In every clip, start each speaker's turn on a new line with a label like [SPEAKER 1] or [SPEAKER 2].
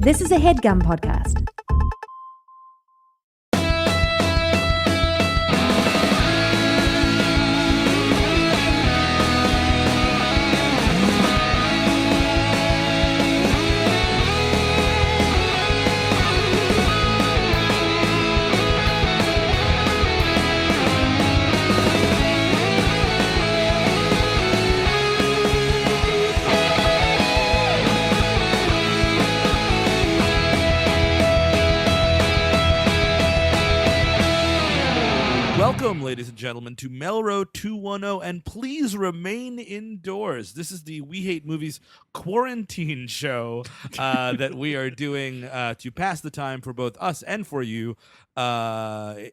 [SPEAKER 1] This is a HeadGum podcast.
[SPEAKER 2] Welcome, ladies and gentlemen, to MELR0210, and please remain indoors. This is the We Hate Movies quarantine show that we are doing to pass the time for both us and for you to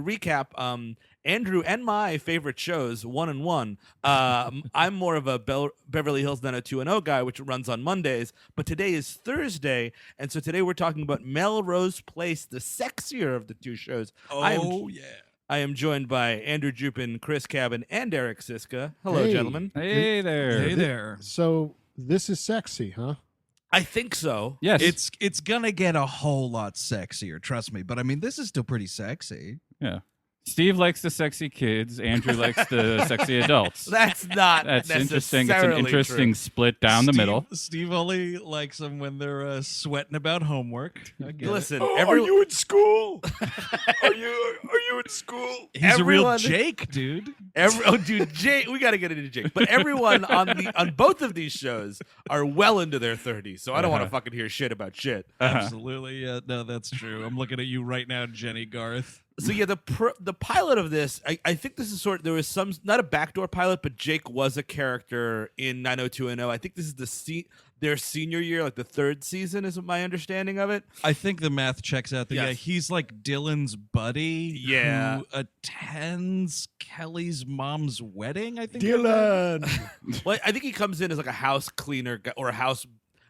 [SPEAKER 2] recap Andrew and my favorite shows, one and one. I'm more of a Beverly Hills 90210 guy, which runs on Mondays, but today is Thursday, and so today we're talking about Melrose Place, the sexier of the two shows. I am joined by Andrew Jupin, Chris Cabin, and Eric Siska. Hello, gentlemen.
[SPEAKER 3] Hey there.
[SPEAKER 4] Hey there.
[SPEAKER 5] So this is sexy, huh?
[SPEAKER 2] I think so.
[SPEAKER 3] Yes.
[SPEAKER 4] It's gonna get a whole lot sexier, trust me. But I mean, this is still pretty sexy.
[SPEAKER 3] Yeah. Steve likes the sexy kids. Andrew likes the sexy adults.
[SPEAKER 2] That's not
[SPEAKER 3] That's interesting. It's an
[SPEAKER 2] necessarily
[SPEAKER 3] interesting
[SPEAKER 2] true.
[SPEAKER 3] split down the middle.
[SPEAKER 4] Steve only likes them when they're sweating about homework. I get
[SPEAKER 2] Listen,
[SPEAKER 5] Are you in school? Are you in school?
[SPEAKER 4] it. He's a real
[SPEAKER 2] everyone-
[SPEAKER 4] Jake, dude.
[SPEAKER 2] Dude, Jake, we got to get into Jake. But everyone on both of these shows are well into their 30s, so I don't want to fucking hear shit about shit.
[SPEAKER 4] Absolutely. Yeah, no, that's true. I'm looking at you right now, Jenny Garth.
[SPEAKER 2] So yeah, the pilot of this, I think this is there was some, not a backdoor pilot, but Jake was a character in 90210. I think this is their senior year, like the third season is my understanding of it.
[SPEAKER 4] I think the math checks out. Yeah,
[SPEAKER 2] Yes.
[SPEAKER 4] he's like Dylan's buddy
[SPEAKER 2] Yeah.
[SPEAKER 4] who attends Kelly's mom's wedding, I think.
[SPEAKER 5] Dylan.
[SPEAKER 2] Well, I think he comes in as like a house cleaner or a house,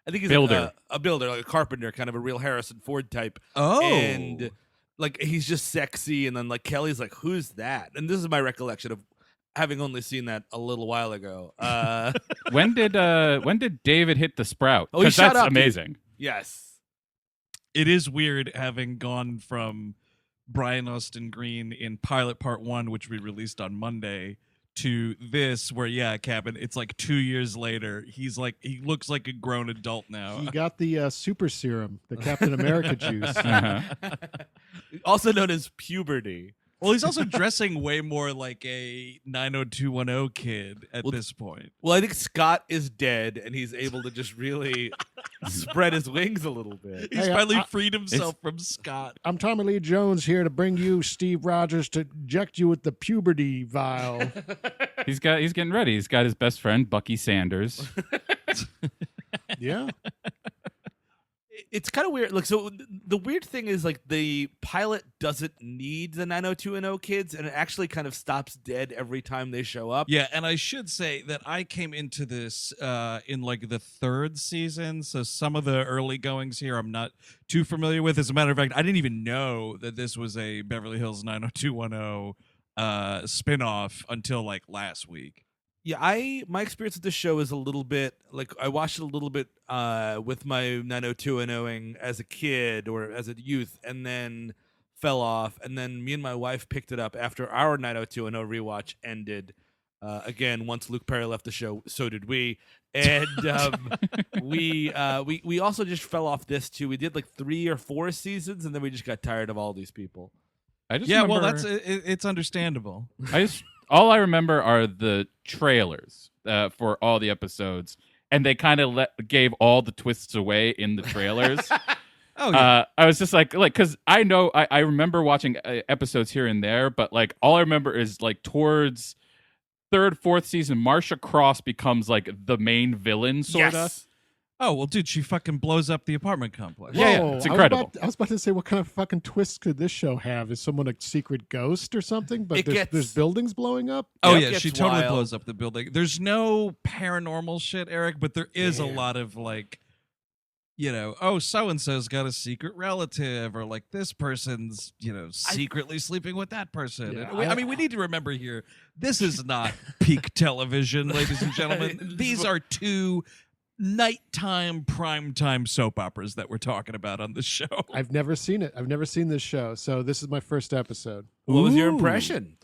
[SPEAKER 2] I think he's
[SPEAKER 3] Builder.
[SPEAKER 2] a builder, like a carpenter, kind of a real Harrison Ford type.
[SPEAKER 4] Oh.
[SPEAKER 2] And like he's just sexy, and then like Kelly's like, who's that? And this is my recollection of having only seen that a little while ago.
[SPEAKER 3] When did David hit the sprout?
[SPEAKER 2] Oh, he
[SPEAKER 3] 'Cause
[SPEAKER 2] shot
[SPEAKER 3] that's
[SPEAKER 2] up, dude.
[SPEAKER 3] amazing.
[SPEAKER 2] Yes.
[SPEAKER 4] It is weird having gone from Brian Austin Green in Pilot Part 1, which we released on Monday, to this where, yeah, Cabin, it's like 2 years later. He looks like a grown adult now.
[SPEAKER 5] He got the super serum, the Captain America juice.
[SPEAKER 3] Uh-huh.
[SPEAKER 2] Also known as puberty.
[SPEAKER 4] Well, he's also dressing way more like a 90210 kid at this point.
[SPEAKER 2] Well, I think Scott is dead, and he's able to just really spread his wings a little bit.
[SPEAKER 4] He's
[SPEAKER 5] Hey,
[SPEAKER 4] finally
[SPEAKER 5] I-
[SPEAKER 4] freed himself from Scott.
[SPEAKER 5] I'm Tommy Lee Jones here to bring you Steve Rogers to inject you with the puberty vial.
[SPEAKER 3] He's getting ready. He's got his best friend Bucky Sanders.
[SPEAKER 5] Yeah.
[SPEAKER 2] It's kind of weird. Like, so the weird thing is, like, the pilot doesn't need the 90210 kids, and it actually kind of stops dead every time they show up.
[SPEAKER 4] Yeah, and I should say that I came into this in like the third season, so some of the early goings here I'm not too familiar with. As a matter of fact, I didn't even know that this was a Beverly Hills 90210 spinoff until like last week.
[SPEAKER 2] Yeah, my experience with this show is a little bit like I watched it a little bit with my 90210ing as a kid or as a youth, and then fell off, and then me and my wife picked it up after our 90210 rewatch ended. Again, once Luke Perry left the show, so did we, and we also just fell off this too. We did like 3 or 4 seasons, and then we just got tired of all these people.
[SPEAKER 3] I just
[SPEAKER 4] Yeah,
[SPEAKER 3] remember,
[SPEAKER 4] well, it's understandable.
[SPEAKER 3] all I remember are the trailers for all the episodes, and they kind of gave all the twists away in the trailers.
[SPEAKER 4] Oh yeah.
[SPEAKER 3] I was just like, because I know I remember watching episodes here and there, but like all I remember is like towards third, fourth season, Marsha Cross becomes like the main villain, sort of.
[SPEAKER 2] Yes.
[SPEAKER 4] Oh well, dude, she fucking blows up the apartment complex.
[SPEAKER 3] Yeah,
[SPEAKER 5] Whoa,
[SPEAKER 3] it's incredible.
[SPEAKER 5] I was about to say, what kind of fucking twist could this show have? Is someone a secret ghost or something? But there's buildings blowing up?
[SPEAKER 4] Oh
[SPEAKER 2] It
[SPEAKER 4] yeah,
[SPEAKER 2] gets
[SPEAKER 4] she totally
[SPEAKER 2] wild.
[SPEAKER 4] blows up the building. There's no paranormal shit, Eric, but there is a lot of like, you know, oh, so and so's got a secret relative, or like this person's, you know, secretly sleeping with that person.
[SPEAKER 5] Yeah,
[SPEAKER 4] And I mean, we need to remember here, this is not peak television, ladies and gentlemen. These are two nighttime primetime soap operas that we're talking about on the show.
[SPEAKER 5] I've never seen it. I've never seen this show, so this is my first episode.
[SPEAKER 2] What was your impression?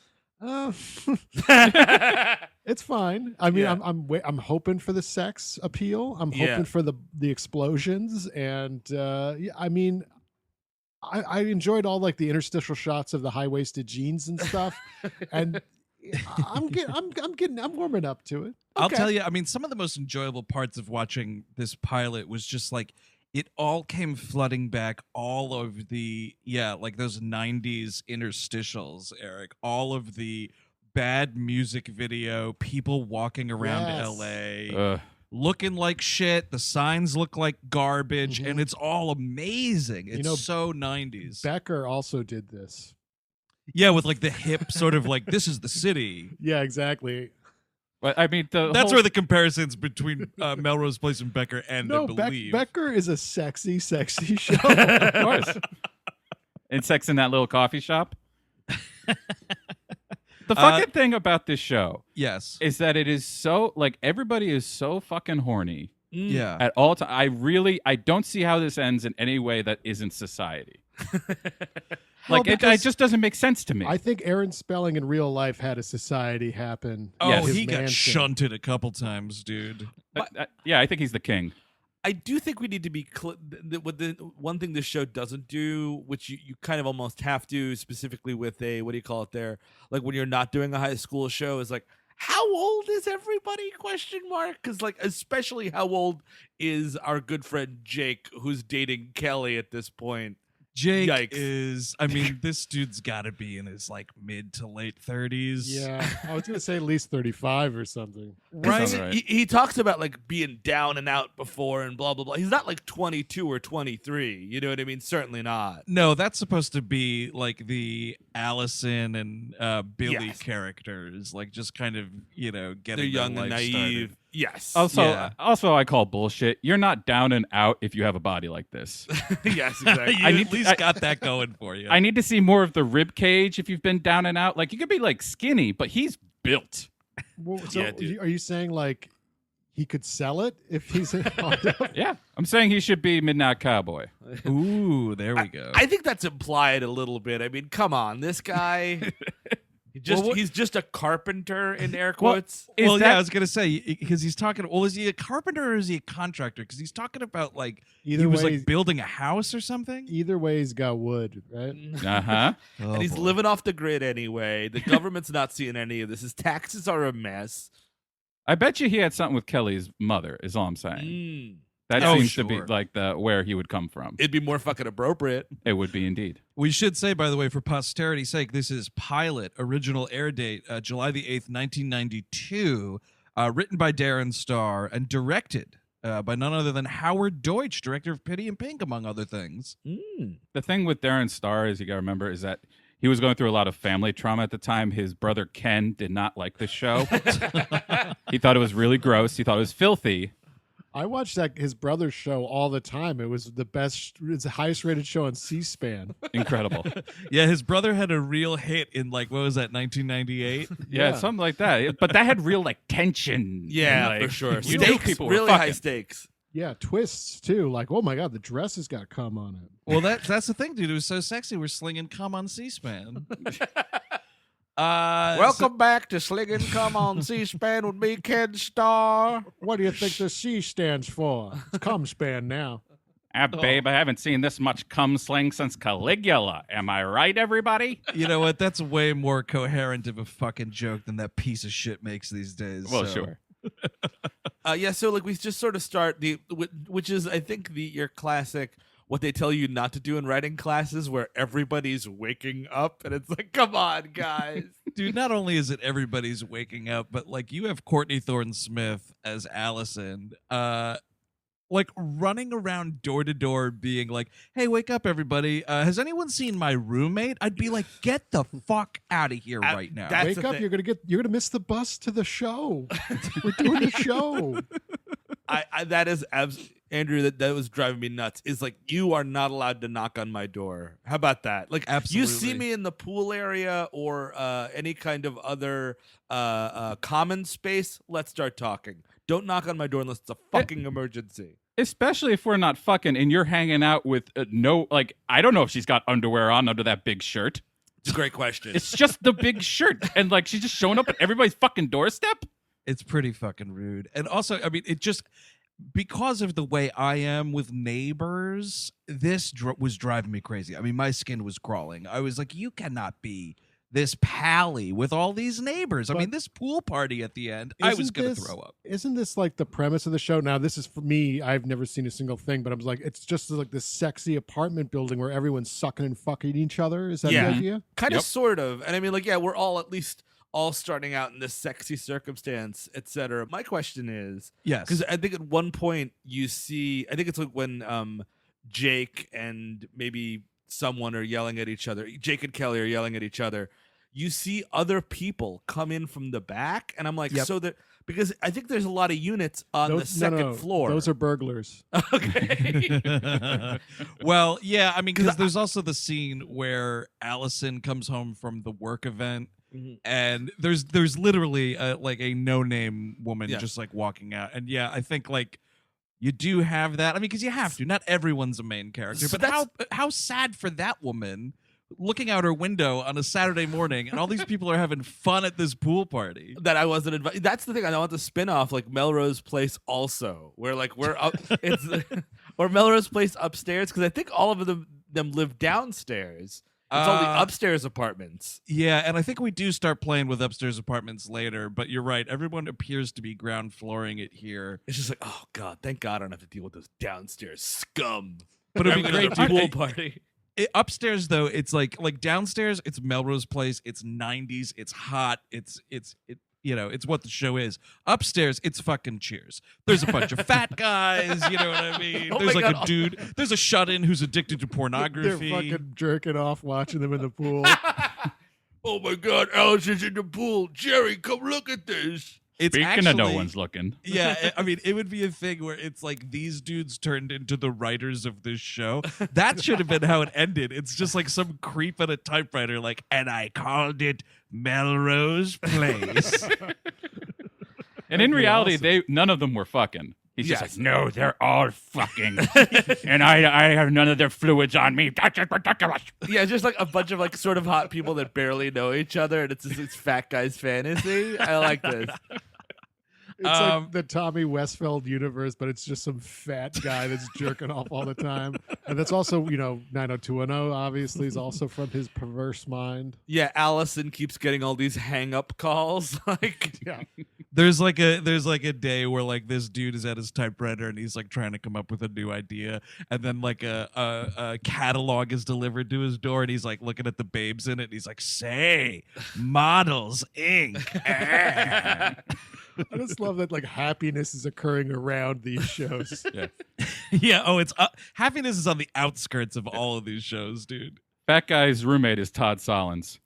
[SPEAKER 5] It's fine. I mean,
[SPEAKER 2] Yeah.
[SPEAKER 5] I'm hoping for the sex appeal. I'm hoping for the explosions, and I mean, I enjoyed all like the interstitial shots of the high waisted jeans and stuff, and I'm warming up to it.
[SPEAKER 4] I'll tell you, I mean, some of the most enjoyable parts of watching this pilot was just like it all came flooding back, all of the like those 90s interstitials, Eric, all of the bad music video, people walking around LA looking like shit, the signs look like garbage, and it's all amazing. It's so 90s.
[SPEAKER 5] Becker also did this.
[SPEAKER 4] Yeah, with like the hip sort of like, this is the city.
[SPEAKER 5] Yeah, exactly.
[SPEAKER 3] But I mean,
[SPEAKER 4] that's where the comparisons between Melrose Place and Becker end, I believe.
[SPEAKER 5] Becker is a sexy show.
[SPEAKER 3] Of course. And sex in that little coffee shop. The fucking thing about this show,
[SPEAKER 4] yes,
[SPEAKER 3] is that it is so like everybody is so fucking horny.
[SPEAKER 4] Yeah,
[SPEAKER 3] at all times. I don't see how this ends in any way that isn't society. Like it just doesn't make sense to me.
[SPEAKER 5] I think Aaron Spelling in real life had a society happen.
[SPEAKER 4] Oh, he got shunted a couple times, dude.
[SPEAKER 3] Yeah, I think he's the king.
[SPEAKER 2] I do think we need to be the one thing this show doesn't do, which you kind of almost have to, specifically with a, what do you call it there? Like when you're not doing a high school show, is like, how old is everybody? Because like, especially how old is our good friend Jake, who's dating Kelly at this point?
[SPEAKER 4] Jake
[SPEAKER 2] Yikes.
[SPEAKER 4] is, I mean, this dude's got to be in his like mid to late 30s.
[SPEAKER 5] Yeah, I was going to say at least 35 or something.
[SPEAKER 2] Right. He talks about like being down and out before and blah, blah, blah. He's not like 22 or 23. You know what I mean? Certainly not.
[SPEAKER 4] No, that's supposed to be like the Allison and Billy characters, like just kind of, getting
[SPEAKER 2] They're young and naive.
[SPEAKER 4] Started.
[SPEAKER 2] Yes.
[SPEAKER 3] Also, I call bullshit. You're not down and out if you have a body like this.
[SPEAKER 2] Yes, exactly.
[SPEAKER 4] You at least got that going for you.
[SPEAKER 3] I need to see more of the rib cage if you've been down and out. Like you could be like skinny, but he's built.
[SPEAKER 5] Well, so are you saying like he could sell it if he's
[SPEAKER 3] Yeah, I'm saying he should be Midnight Cowboy.
[SPEAKER 4] Ooh, there we go.
[SPEAKER 2] I think that's implied a little bit. I mean, come on, this guy. He's just a carpenter in air quotes.
[SPEAKER 4] I was gonna say because he's talking. Well, is he a carpenter or is he a contractor? Because he's talking about like he was like building a house or something.
[SPEAKER 5] Either way, he's got wood, right?
[SPEAKER 2] And he's living off the grid anyway. The government's not seeing any of this. His taxes are a mess.
[SPEAKER 3] I bet you he had something with Kelly's mother. Is all I'm saying. That seems to be like where he would come from.
[SPEAKER 2] It'd be more fucking appropriate.
[SPEAKER 3] It would be indeed.
[SPEAKER 4] We should say, by the way, for posterity's sake, this is pilot, original air date, July the 8th, 1992, written by Darren Star and directed by none other than Howard Deutsch, director of Pity and Pink, among other things.
[SPEAKER 3] The thing with Darren Star, as you got to remember, is that he was going through a lot of family trauma at the time. His brother Ken did not like the show. He thought it was really gross. He thought it was filthy.
[SPEAKER 5] I watched his brother's show all the time. It was it's the highest rated show on C-SPAN.
[SPEAKER 3] Incredible.
[SPEAKER 4] Yeah, his brother had a real hit in like, what was that, 1998?
[SPEAKER 3] Yeah, something like that. But that had real like tension.
[SPEAKER 2] Yeah,
[SPEAKER 3] and,
[SPEAKER 2] for sure.
[SPEAKER 3] You knew people were
[SPEAKER 2] really
[SPEAKER 3] fucking.
[SPEAKER 2] high stakes.
[SPEAKER 5] Yeah, twists too. Like, oh my god, the dress has got cum on it.
[SPEAKER 4] Well, that's the thing, dude. It was so sexy. We're slinging cum on C-SPAN.
[SPEAKER 2] Welcome back to Slinging Cum on C-SPAN with me, Ken Starr.
[SPEAKER 5] What do you think the C stands for? It's cum span now.
[SPEAKER 3] Babe, I haven't seen this much cum sling since Caligula. Am I right, everybody?
[SPEAKER 4] You know what? That's way more coherent of a fucking joke than that piece of shit makes these days.
[SPEAKER 3] Well,
[SPEAKER 4] so.
[SPEAKER 3] sure.
[SPEAKER 2] So like we just sort of start which is I think your classic what they tell you not to do in writing classes where everybody's waking up and it's like, come on, guys.
[SPEAKER 4] Dude, not only is it everybody's waking up, but like you have Courtney Thorne-Smith as Allison, like running around door to door being like, hey, wake up, everybody. Has anyone seen my roommate? I'd be like, get the fuck out of here right now.
[SPEAKER 5] Wake up, you're gonna miss the bus to the show. We're doing a show.
[SPEAKER 2] That is Andrew, that was driving me nuts. Is like, you are not allowed to knock on my door. How about that? Like,
[SPEAKER 4] absolutely.
[SPEAKER 2] You see me in the pool area or any kind of other common space, let's start talking. Don't knock on my door unless it's a fucking emergency.
[SPEAKER 3] Especially if we're not fucking and you're hanging out with no, like, I don't know if she's got underwear on under that big shirt.
[SPEAKER 2] It's a great question.
[SPEAKER 3] It's just the big shirt. And like, she's just showing up at everybody's fucking doorstep.
[SPEAKER 4] It's pretty fucking rude. And also, I mean, it just, because of the way I am with neighbors, this was driving me crazy. I mean, my skin was crawling. I was like, you cannot be this pally with all these neighbors. I mean, this pool party at the end, I was going to throw up.
[SPEAKER 5] Isn't this like the premise of the show? Now, this is for me. I've never seen a single thing, but I was like, it's just like this sexy apartment building where everyone's sucking and fucking each other. Is that the idea?
[SPEAKER 2] Kind of, sort of. And I mean, like, yeah, we're all at least all starting out in this sexy circumstance, etc. My question is,
[SPEAKER 4] yes,
[SPEAKER 2] because I think at one point you see, I think it's like when Jake and maybe someone are yelling at each other. Jake and Kelly are yelling at each other. You see other people come in from the back, and I'm like, so that, because I think there's a lot of units on the second floor.
[SPEAKER 5] Those are burglars.
[SPEAKER 2] Okay.
[SPEAKER 4] Well, yeah, I mean, because there's also the scene where Allison comes home from the work event, and there's literally like a no-name woman just like walking out, and I think like you do have that. I mean, because you have to. Not everyone's a main character,
[SPEAKER 2] So
[SPEAKER 4] but how sad for that woman looking out her window on a Saturday morning, and all these people are having fun at this pool party.
[SPEAKER 2] That I wasn't invited. That's the thing. I want the spin-off, like Melrose Place also, where like we're up, it's or Melrose Place upstairs, because I think all of them live downstairs. It's all the upstairs apartments.
[SPEAKER 4] Yeah, and I think we do start playing with upstairs apartments later, but you're right. Everyone appears to be ground flooring it here.
[SPEAKER 2] It's just like, oh God, thank God I don't have to deal with those downstairs scum.
[SPEAKER 4] But it'd be great
[SPEAKER 2] to pool party.
[SPEAKER 4] Upstairs though, it's like downstairs, it's Melrose Place, it's 90s, it's hot, it's what the show is. Upstairs, it's fucking Cheers. There's a bunch of fat guys, you know what I mean? There's like a dude, there's a shut-in who's addicted to pornography.
[SPEAKER 5] They're fucking jerking off watching them in the pool.
[SPEAKER 2] Oh my God, Allison's in the pool. Jerry, come look at this.
[SPEAKER 4] It's
[SPEAKER 3] Speaking of no one's looking.
[SPEAKER 4] Yeah, I mean, it would be a thing where it's like these dudes turned into the writers of this show. That should have been how it ended. It's just like some creep at a typewriter, like, and I called it Melrose Place.
[SPEAKER 3] And in reality, none of them were fucking. He's just like, no, they're all fucking. And I have none of their fluids on me. That's just ridiculous.
[SPEAKER 2] Yeah, it's just like a bunch of like sort of hot people that barely know each other, and it's just this fat guy's fantasy. I like this.
[SPEAKER 5] It's like the Tommy Westfeld universe, but it's just some fat guy that's jerking off all the time. And that's also, 90210 obviously is also from his perverse mind.
[SPEAKER 2] Yeah, Allison keeps getting all these hang-up calls.
[SPEAKER 4] There's like a day where like this dude is at his typewriter and he's like trying to come up with a new idea, and then like a catalog is delivered to his door, and he's like looking at the babes in it, and he's like, "Say, Models Inc."
[SPEAKER 5] I just love that like happiness is occurring around these shows.
[SPEAKER 4] Yeah. Oh, it's happiness is on the outskirts of all of these shows, dude.
[SPEAKER 3] Fat guy's roommate is Todd Solondz.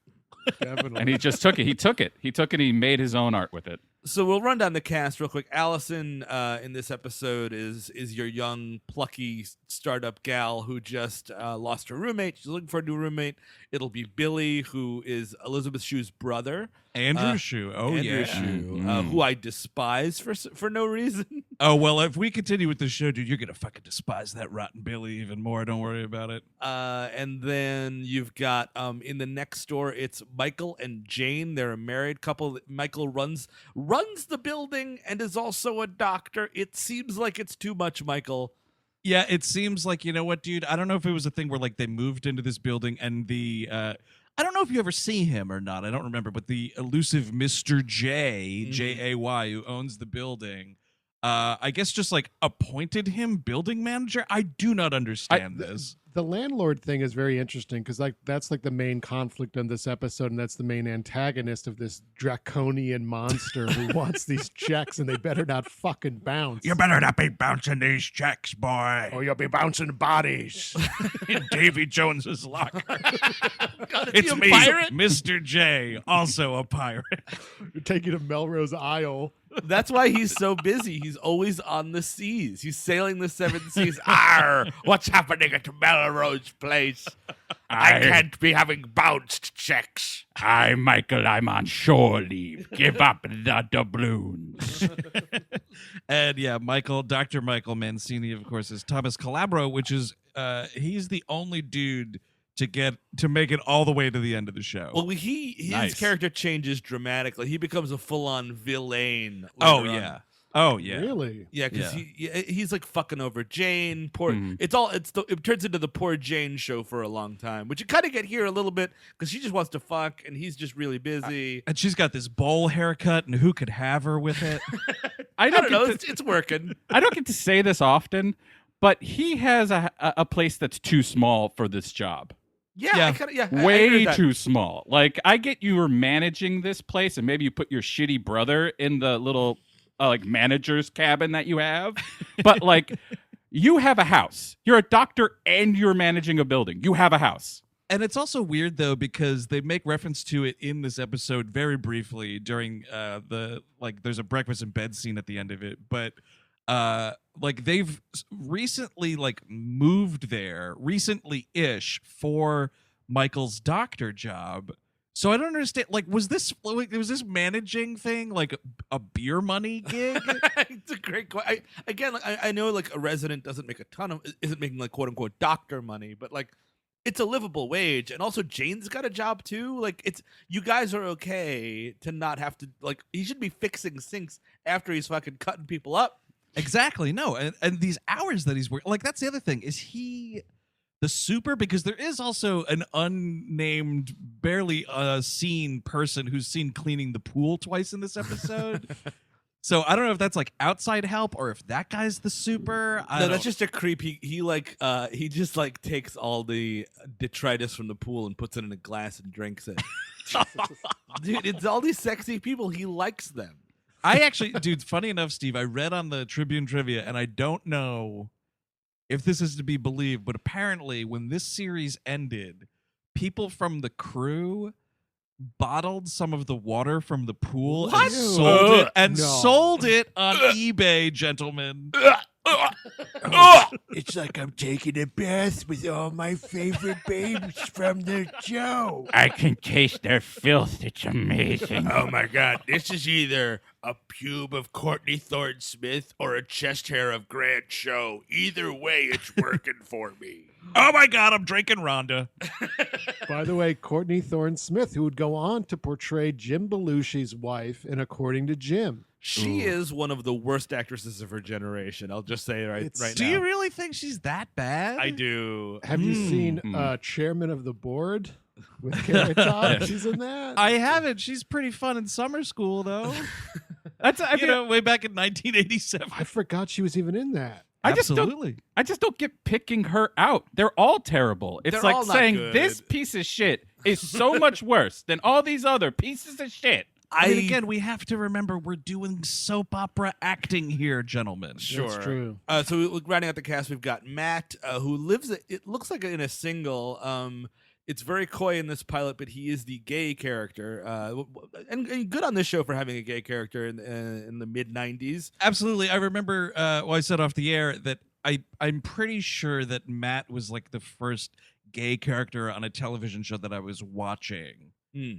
[SPEAKER 5] Definitely.
[SPEAKER 3] And he just took it. He took it. He made his own art with it.
[SPEAKER 2] So we'll run down the cast real quick. Allison in this episode is your young, plucky startup gal who just lost her roommate. She's looking for a new roommate. It'll be Billy, who is Elizabeth Shue's brother.
[SPEAKER 4] Andrew Shue. Oh,
[SPEAKER 2] Andrew
[SPEAKER 4] yeah.
[SPEAKER 2] Shue, who I despise for no reason.
[SPEAKER 4] Oh, well, if we continue with the show, dude, you're going to fucking despise that rotten Billy even more. Don't worry about it.
[SPEAKER 2] And then you've got in the next door, it's Michael and Jane. They're a married couple. Michael runs the building and is also a doctor. It seems like it's too much, Michael.
[SPEAKER 4] Yeah, it seems like, you know what, dude? I don't know if it was a thing where like they moved into this building and I don't know if you ever see him or not. I don't remember, but the elusive Mr. J, J-A-Y, who owns the building, I guess just like appointed him building manager. I do not understand this.
[SPEAKER 5] The landlord thing is very interesting because like that's like the main conflict in this episode, and that's the main antagonist of this draconian monster who wants these checks, and they better not fucking bounce.
[SPEAKER 4] You better not be bouncing these checks, boy,
[SPEAKER 5] or you'll be bouncing bodies
[SPEAKER 4] in Davy Jones's locker.
[SPEAKER 2] God,
[SPEAKER 4] it's
[SPEAKER 2] he a
[SPEAKER 4] me,
[SPEAKER 2] pirate?
[SPEAKER 4] Mr. J, also a pirate.
[SPEAKER 5] You're taking to Melrose Isle.
[SPEAKER 2] That's why he's so busy. He's always on the seas. He's sailing the seven seas. Arr! What's happening at Melrose Place? I can't be having bounced checks.
[SPEAKER 3] Michael, I'm on shore leave. Give up the doubloons.
[SPEAKER 4] And yeah, Dr. Michael Mancini, of course, is Thomas Calabro, which is he's the only dude to make it all the way to the end of the show.
[SPEAKER 2] Well, his character changes dramatically. He becomes a full-on villain.
[SPEAKER 4] Oh yeah. Oh yeah,
[SPEAKER 5] Really?
[SPEAKER 2] Yeah, because he's like fucking over Jane. It turns into the poor Jane show for a long time, which you kind of get here a little bit because she just wants to fuck and he's just really busy.
[SPEAKER 4] And she's got this bowl haircut, and who could have her with it?
[SPEAKER 2] I don't know. It's working.
[SPEAKER 3] I don't get to say this often, but he has a place that's too small for this job.
[SPEAKER 2] Yeah.
[SPEAKER 3] Way too small. Like, I get you were managing this place, and maybe you put your shitty brother in the little like manager's cabin that you have, but like you have a house. You're a doctor and you're managing a building. You have a house.
[SPEAKER 4] And it's also weird though because they make reference to it in this episode very briefly during there's a breakfast in bed scene at the end of it, but like they've recently moved there recently-ish for Michael's doctor job. So I don't understand. Like, was this managing thing like a beer money gig?
[SPEAKER 2] It's a great question. I know like a resident isn't making like quote unquote doctor money, but like it's a livable wage, and also Jane's got a job too. Like you guys are okay to not have to like. He should be fixing sinks after he's fucking cutting people up.
[SPEAKER 4] Exactly. No, and these hours that he's working, like that's the other thing. Is he the super? Because there is also an unnamed, barely seen person who's seen cleaning the pool twice in this episode. So I don't know if that's like outside help or if that guy's the super.
[SPEAKER 2] That's just a creep. He just like takes all the detritus from the pool and puts it in a glass and drinks it. Dude, it's all these sexy people. He likes them.
[SPEAKER 4] I actually, dude, funny enough, Steve, I read on the Tribune Trivia, and I don't know if this is to be believed, but apparently when this series ended, people from the crew bottled some of the water from the pool and sold it on eBay, gentlemen.
[SPEAKER 6] It's like I'm taking a bath with all my favorite babes from the show.
[SPEAKER 3] I can taste their filth. It's amazing.
[SPEAKER 2] Oh my God. This is either a pube of Courtney Thorne Smith or a chest hair of Grant Show. Either way, it's working for me.
[SPEAKER 4] Oh my God, I'm drinking Rhonda.
[SPEAKER 5] By the way, Courtney Thorne Smith, who would go on to portray Jim Belushi's wife in According to Jim.
[SPEAKER 2] She is one of the worst actresses of her generation. I'll just say right now.
[SPEAKER 4] Do you really think she's that bad?
[SPEAKER 2] I do.
[SPEAKER 5] Have you seen Chairman of the Board with Carrot Top? She's in that.
[SPEAKER 4] I haven't. She's pretty fun in summer school, though. Way back in 1987.
[SPEAKER 5] I forgot she was even in that.
[SPEAKER 3] I just don't get picking her out. They're all terrible. It's
[SPEAKER 2] They're
[SPEAKER 3] like
[SPEAKER 2] all not
[SPEAKER 3] saying
[SPEAKER 2] good.
[SPEAKER 3] this piece of shit is so much worse than all these other pieces of shit.
[SPEAKER 4] I mean, again, we have to remember we're doing soap opera acting here, gentlemen.
[SPEAKER 2] Sure.
[SPEAKER 5] That's true.
[SPEAKER 2] So rounding out the cast, we've got Matt, who lives, it looks like in a single. It's very coy in this pilot, but he is the gay character. And good on this show for having a gay character in the mid-90s.
[SPEAKER 4] Absolutely. I remember, I said off the air that I'm pretty sure that Matt was like the first gay character on a television show that I was watching.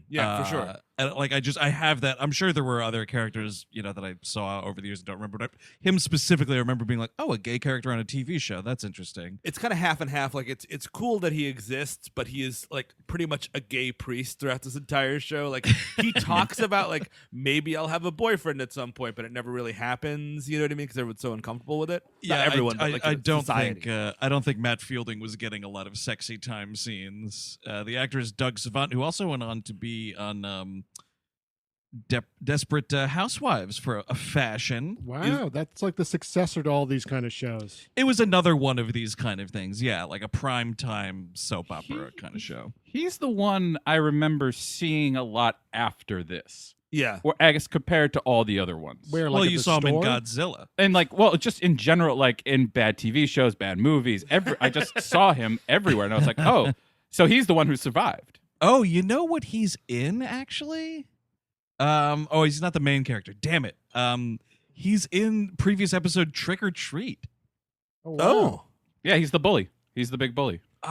[SPEAKER 2] Yeah, for sure.
[SPEAKER 4] And I have that. I'm sure there were other characters, that I saw over the years and don't remember. But him specifically, I remember being like, "Oh, a gay character on a TV show. That's interesting."
[SPEAKER 2] It's kind of half and half. Like it's cool that he exists, but he is like pretty much a gay priest throughout this entire show. Like he talks about like maybe I'll have a boyfriend at some point, but it never really happens. You know what I mean? Because everyone's so uncomfortable with it.
[SPEAKER 4] Yeah,
[SPEAKER 2] not everyone.
[SPEAKER 4] I don't think Matt Fielding was getting a lot of sexy time scenes. The actor is Doug Savant, who also went on to be on Desperate Housewives for a fashion.
[SPEAKER 5] Wow, that's like the successor to all these kind of shows.
[SPEAKER 4] It was another one of these kind of things. Yeah, like a primetime soap opera kind of show.
[SPEAKER 3] He's the one I remember seeing a lot after this.
[SPEAKER 2] Yeah.
[SPEAKER 3] Or I guess compared to all the other ones.
[SPEAKER 5] Where,
[SPEAKER 4] well,
[SPEAKER 5] like,
[SPEAKER 4] you saw him in Godzilla.
[SPEAKER 3] And just in general, like in bad TV shows, bad movies. I just saw him everywhere, and I was like, oh, so he's the one who survived.
[SPEAKER 4] Oh, you know what he's in, actually? He's not the main character. Damn it. He's in previous episode Trick or Treat.
[SPEAKER 5] Oh, wow.
[SPEAKER 3] Yeah, he's the bully. He's the big bully.
[SPEAKER 4] Oh,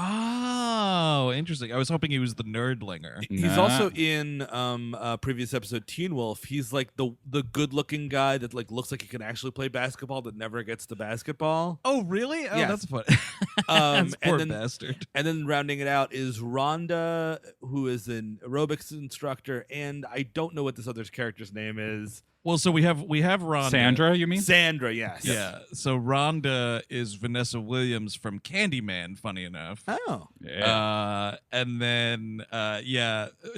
[SPEAKER 4] Oh, interesting. I was hoping he was the nerdlinger.
[SPEAKER 2] He's
[SPEAKER 3] Nah.
[SPEAKER 2] also in a previous episode, Teen Wolf. He's like the good-looking guy that like looks like he can actually play basketball that never gets the basketball.
[SPEAKER 4] Oh, really? Oh,
[SPEAKER 2] Yes.
[SPEAKER 4] that's fun.
[SPEAKER 2] And
[SPEAKER 4] Poor
[SPEAKER 2] then-
[SPEAKER 4] bastard.
[SPEAKER 2] And then rounding it out is Rhonda, who is an aerobics instructor, and I don't know what this other character's name is.
[SPEAKER 4] Well, so we have Rhonda.
[SPEAKER 3] Sandra, you mean?
[SPEAKER 2] Sandra, yes.
[SPEAKER 4] Yeah. So Rhonda is Vanessa Williams from Candyman. Funny enough.
[SPEAKER 2] Oh.
[SPEAKER 3] Yeah.
[SPEAKER 4] And then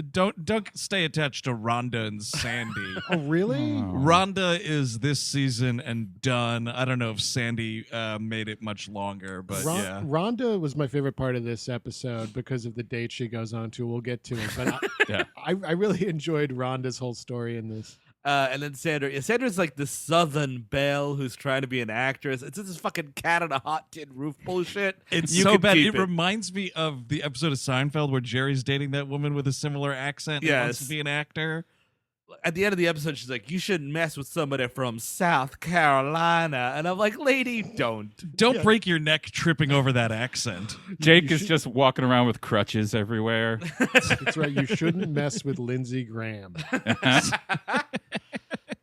[SPEAKER 4] don't stay attached to Rhonda and Sandy.
[SPEAKER 5] Oh, really?
[SPEAKER 4] Rhonda is this season and done. I don't know if Sandy made it much longer, but yeah.
[SPEAKER 5] Rhonda was my favorite part of this episode because of the date she goes on to. We'll get to it, but
[SPEAKER 3] Yeah.
[SPEAKER 5] I really enjoyed Rhonda's whole story in this.
[SPEAKER 2] And then Sandra. Yeah, Sandra's like the Southern belle who's trying to be an actress. It's this fucking cat on a hot tin roof bullshit.
[SPEAKER 4] It's
[SPEAKER 2] You
[SPEAKER 4] so
[SPEAKER 2] can
[SPEAKER 4] bad.
[SPEAKER 2] keep
[SPEAKER 4] It reminds me of the episode of Seinfeld where Jerry's dating that woman with a similar accent and wants to
[SPEAKER 2] Yes.
[SPEAKER 4] be an actor.
[SPEAKER 2] At the end of the episode, she's like, "You shouldn't mess with somebody from South Carolina," and I'm like, "Lady, don't."
[SPEAKER 4] Don't break your neck tripping over that accent.
[SPEAKER 3] Jake is just walking around with crutches everywhere.
[SPEAKER 5] That's right. You shouldn't mess with Lindsey Graham.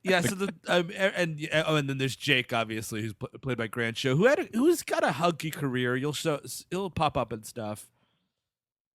[SPEAKER 2] Yeah. So and then there's Jake, obviously, who's played by Grant Show, who's got a hunky career. He'll pop up and stuff.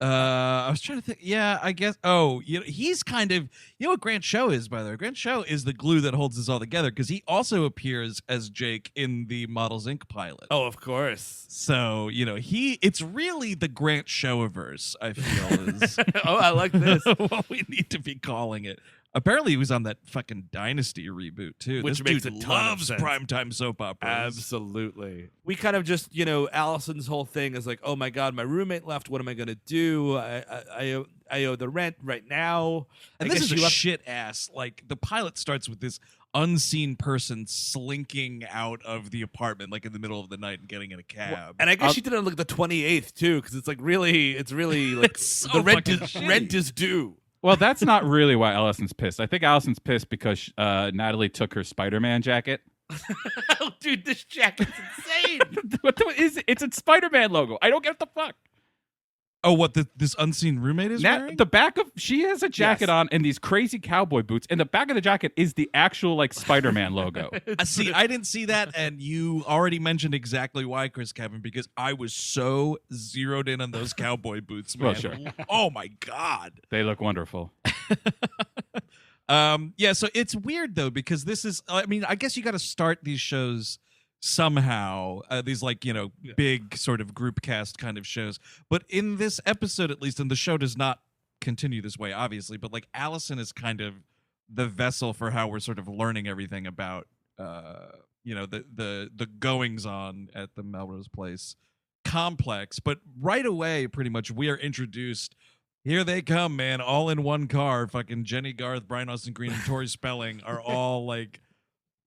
[SPEAKER 4] I was trying to think. Yeah, I guess. Oh, he's kind of. You know what Grant Show is, by the way? Grant Show is the glue that holds this all together because he also appears as Jake in the Models Inc. pilot.
[SPEAKER 2] Oh, of course.
[SPEAKER 4] So, it's really the Grant Showiverse, I feel, is
[SPEAKER 2] Oh, I like this.
[SPEAKER 4] what we need to be calling it. Apparently, he was on that fucking Dynasty reboot, too.
[SPEAKER 2] Which
[SPEAKER 4] This
[SPEAKER 2] makes
[SPEAKER 4] dude
[SPEAKER 2] a ton of
[SPEAKER 4] loves
[SPEAKER 2] sense.
[SPEAKER 4] primetime soap operas.
[SPEAKER 2] Absolutely. We kind of just, Allison's whole thing is like, oh my God, my roommate left. What am I going to do? I owe the rent right now.
[SPEAKER 4] And
[SPEAKER 2] I
[SPEAKER 4] this
[SPEAKER 2] guess
[SPEAKER 4] is
[SPEAKER 2] she
[SPEAKER 4] a
[SPEAKER 2] left-
[SPEAKER 4] shit ass. Like, the pilot starts with this unseen person slinking out of the apartment, like in the middle of the night and getting in a cab.
[SPEAKER 2] And I guess she did it on like the 28th too, because it's really like
[SPEAKER 4] It's so
[SPEAKER 2] the rent
[SPEAKER 4] fucking
[SPEAKER 2] is due.
[SPEAKER 3] Well, that's not really why Allison's pissed. I think Allison's pissed because Natalie took her Spider-Man jacket.
[SPEAKER 2] Oh, dude, this jacket's insane.
[SPEAKER 3] It's a Spider-Man logo. I don't get the fuck.
[SPEAKER 4] Oh, what this unseen roommate is wearing?
[SPEAKER 3] The back of she has a jacket on and these crazy cowboy boots, and the back of the jacket is the actual like Spider-Man logo.
[SPEAKER 4] See, I didn't see that, and you already mentioned exactly why, Chris Kevin, because I was so zeroed in on those cowboy boots, man.
[SPEAKER 3] Well, sure.
[SPEAKER 4] Oh my God.
[SPEAKER 3] They look wonderful.
[SPEAKER 4] Yeah, so it's weird though, because this is, I mean, I guess you got to start these shows somehow, these like, big sort of group cast kind of shows. But in this episode, at least, and the show does not continue this way, obviously, but like Allison is kind of the vessel for how we're sort of learning everything about, the goings on at the Melrose Place complex. But right away, pretty much, we are introduced. Here they come, man, all in one car. Fucking Jenny Garth, Brian Austin Green, and Tori Spelling are all like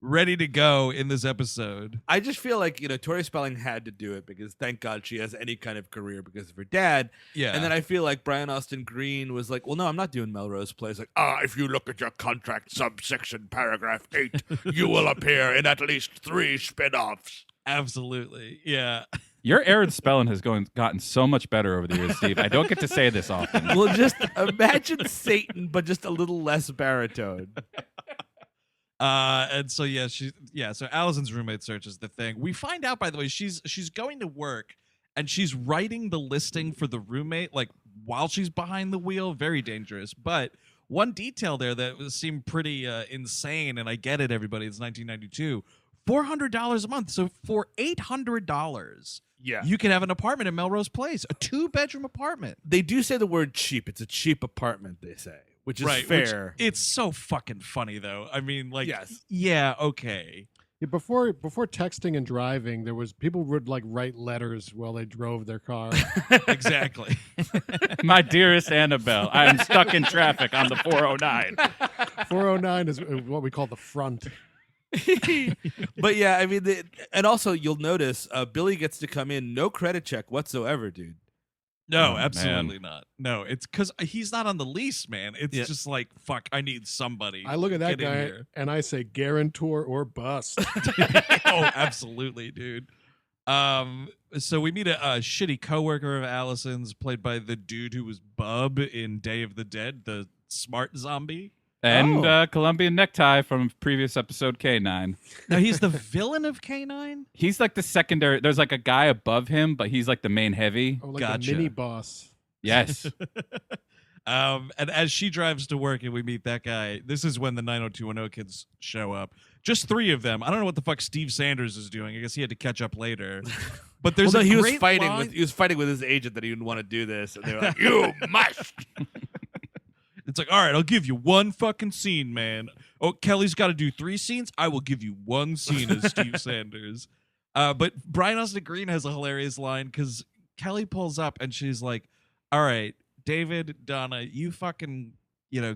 [SPEAKER 4] ready to go in this episode.
[SPEAKER 2] I just feel like, Tori Spelling had to do it because thank God she has any kind of career because of her dad.
[SPEAKER 4] Yeah.
[SPEAKER 2] And then I feel like Brian Austin Green was like, well, no, I'm not doing Melrose Place. Like, if you look at your contract subsection paragraph 8, you will appear in at least 3 spin-offs.
[SPEAKER 4] Absolutely. Yeah.
[SPEAKER 3] Your Aaron Spelling has gotten so much better over the years, Steve. I don't get to say this often.
[SPEAKER 2] Well, just imagine Satan, but just a little less baritone.
[SPEAKER 4] And so so Allison's roommate search is the thing. We find out, by the way, she's going to work and she's writing the listing for the roommate like while she's behind the wheel. Very dangerous. But one detail there that seemed pretty insane, and I get it, everybody. It's 1992. $400 a month. So for $800,
[SPEAKER 2] Yeah.
[SPEAKER 4] you can have an apartment in Melrose Place, a 2-bedroom apartment.
[SPEAKER 2] They do say the word cheap. It's a cheap apartment, they say, which is fair.
[SPEAKER 4] It's so fucking funny, though. I mean, like,
[SPEAKER 2] Yes.
[SPEAKER 4] yeah, okay.
[SPEAKER 5] Yeah, before texting and driving, there was people would like write letters while they drove their car.
[SPEAKER 4] Exactly.
[SPEAKER 3] My dearest Annabelle, I am stuck in traffic on the 409.
[SPEAKER 5] 409 is what we call the front.
[SPEAKER 2] But yeah, I mean, and also you'll notice Billy gets to come in, no credit check whatsoever, dude.
[SPEAKER 4] No,
[SPEAKER 3] Oh,
[SPEAKER 4] absolutely not. No, it's because he's not on the lease, man. It's
[SPEAKER 2] Yeah.
[SPEAKER 4] just like, fuck, I need somebody.
[SPEAKER 5] I look at that
[SPEAKER 4] Get in
[SPEAKER 5] guy
[SPEAKER 4] here.
[SPEAKER 5] and I say guarantor or bust.
[SPEAKER 4] Oh, absolutely, dude. So we meet a shitty coworker of Allison's, played by the dude who was Bub in Day of the Dead, the smart zombie.
[SPEAKER 3] And Colombian necktie from previous episode K9.
[SPEAKER 4] Now he's the villain of K9.
[SPEAKER 3] He's like the secondary. There's like a guy above him, but he's like the main heavy.
[SPEAKER 5] Oh, like
[SPEAKER 4] Gotcha.
[SPEAKER 5] a mini boss.
[SPEAKER 3] Yes.
[SPEAKER 4] And as she drives to work and we meet that guy, this is when the 90210 kids show up. Just 3 of them. I don't know what the fuck Steve Sanders is doing. I guess he had to catch up later. But there's
[SPEAKER 2] he was
[SPEAKER 4] great
[SPEAKER 2] fighting
[SPEAKER 4] line-
[SPEAKER 2] with his agent that he didn't want to do this, and they were like, "You must."
[SPEAKER 4] It's like, all right, I'll give you one fucking scene, man. Oh, Kelly's got to do 3 scenes. I will give you 1 scene as Steve Sanders. But Brian Austin Green has a hilarious line because Kelly pulls up and she's like, all right, David, Donna, you fucking,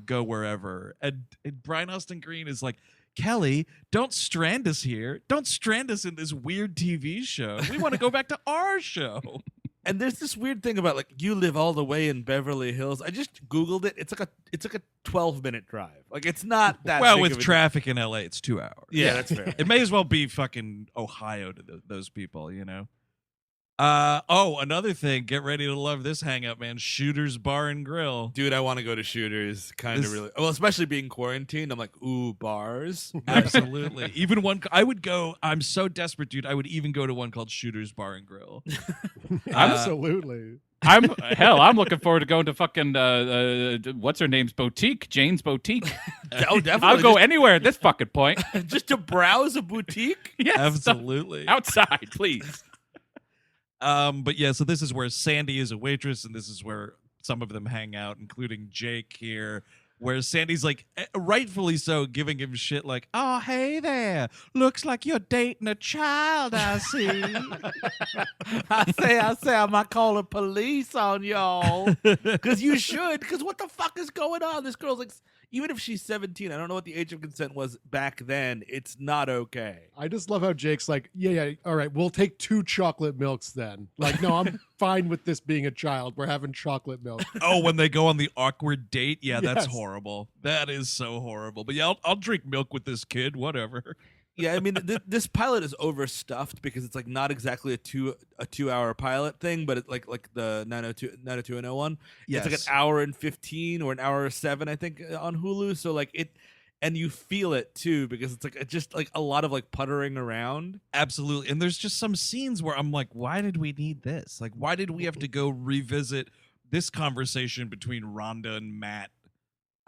[SPEAKER 4] go wherever. And Brian Austin Green is like, Kelly, don't strand us here. Don't strand us in this weird TV show. We want to go back to our show.
[SPEAKER 2] And there's this weird thing about like you live all the way in Beverly Hills. I just Googled it. It's like a 12-minute drive. Like it's not that
[SPEAKER 4] Well,
[SPEAKER 2] big
[SPEAKER 4] with
[SPEAKER 2] of a-
[SPEAKER 4] traffic in LA, it's 2 hours.
[SPEAKER 2] Yeah, that's fair.
[SPEAKER 4] It may as well be fucking Ohio to those people, Another thing. Get ready to love this hangout, man. Shooters Bar and Grill.
[SPEAKER 2] Dude, I want to go to Shooters. Kind
[SPEAKER 4] This-
[SPEAKER 2] of really. Well, especially being quarantined. I'm like, ooh, bars.
[SPEAKER 4] Absolutely. Even one. I would go. I'm so desperate, dude. I would even go to one called Shooters Bar and Grill.
[SPEAKER 5] Absolutely.
[SPEAKER 3] I'm looking forward to going to fucking what's her name's boutique, Jane's boutique.
[SPEAKER 2] Oh, definitely.
[SPEAKER 3] I'll go anywhere at this fucking point.
[SPEAKER 2] just to browse a boutique.
[SPEAKER 3] Yes,
[SPEAKER 4] Absolutely.
[SPEAKER 3] outside, please.
[SPEAKER 4] But yeah, so this is where Sandy is a waitress, and this is where some of them hang out, including Jake here. Where Sandy's like, rightfully so, giving him shit like, "Oh, hey there, looks like you're dating a child, I see."
[SPEAKER 2] I say, I might call the police on y'all. Because you should. Because what the fuck is going on? This girl's like, even if she's 17, I don't know what the age of consent was back then. It's not okay.
[SPEAKER 5] I just love how Jake's like, yeah, all right, we'll take 2 chocolate milks then. Like, no, I'm fine with this being a child. We're having chocolate milk.
[SPEAKER 4] Oh, when they go on the awkward date, yeah, that's
[SPEAKER 5] Yes.
[SPEAKER 4] horrible. That is so horrible. But yeah, I'll drink milk with this kid, whatever.
[SPEAKER 2] Yeah, I mean, this pilot is overstuffed because it's like not exactly a 2-hour pilot thing, but it's like the 90210 one.
[SPEAKER 4] Yes.
[SPEAKER 2] It's like an hour and 15 or an hour 7, I think, on Hulu. So like it, and you feel it too because it's like just like a lot of like puttering around.
[SPEAKER 4] Absolutely. And there's just some scenes where I'm like, why did we need this? Like, why did we have to go revisit this conversation between Rhonda and Matt?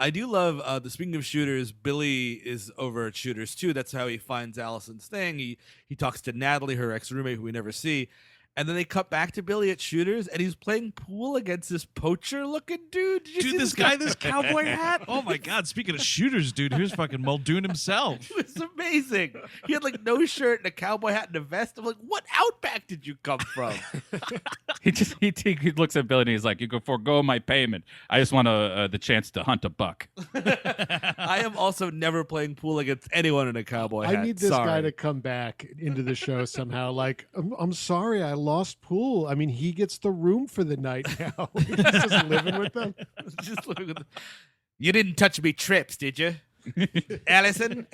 [SPEAKER 2] I do love speaking of Shooters, Billy is over at Shooters too. That's how he finds Allison's thing. He talks to Natalie, her ex-roommate, who we never see. And then they cut back to Billy at Shooters, and he's playing pool against this poacher-looking dude. Did you see
[SPEAKER 4] Dude, this guy, this cowboy hat. Oh my God! Speaking of shooters, dude, here's fucking Muldoon himself.
[SPEAKER 2] It was amazing. He had like no shirt and a cowboy hat and a vest. I'm like, what outback did you come from?
[SPEAKER 3] He looks at Billy and he's like, "You can forego my payment. I just want the chance to hunt a buck."
[SPEAKER 2] I am also never playing pool against anyone in a cowboy hat.
[SPEAKER 5] I need this
[SPEAKER 2] Sorry.
[SPEAKER 5] guy to come back into the show somehow. Like, I'm sorry, I lost pool. I mean, he gets the room for the night now. He's just living with them.
[SPEAKER 2] Just look at the... You didn't touch me trips, did you? Allison,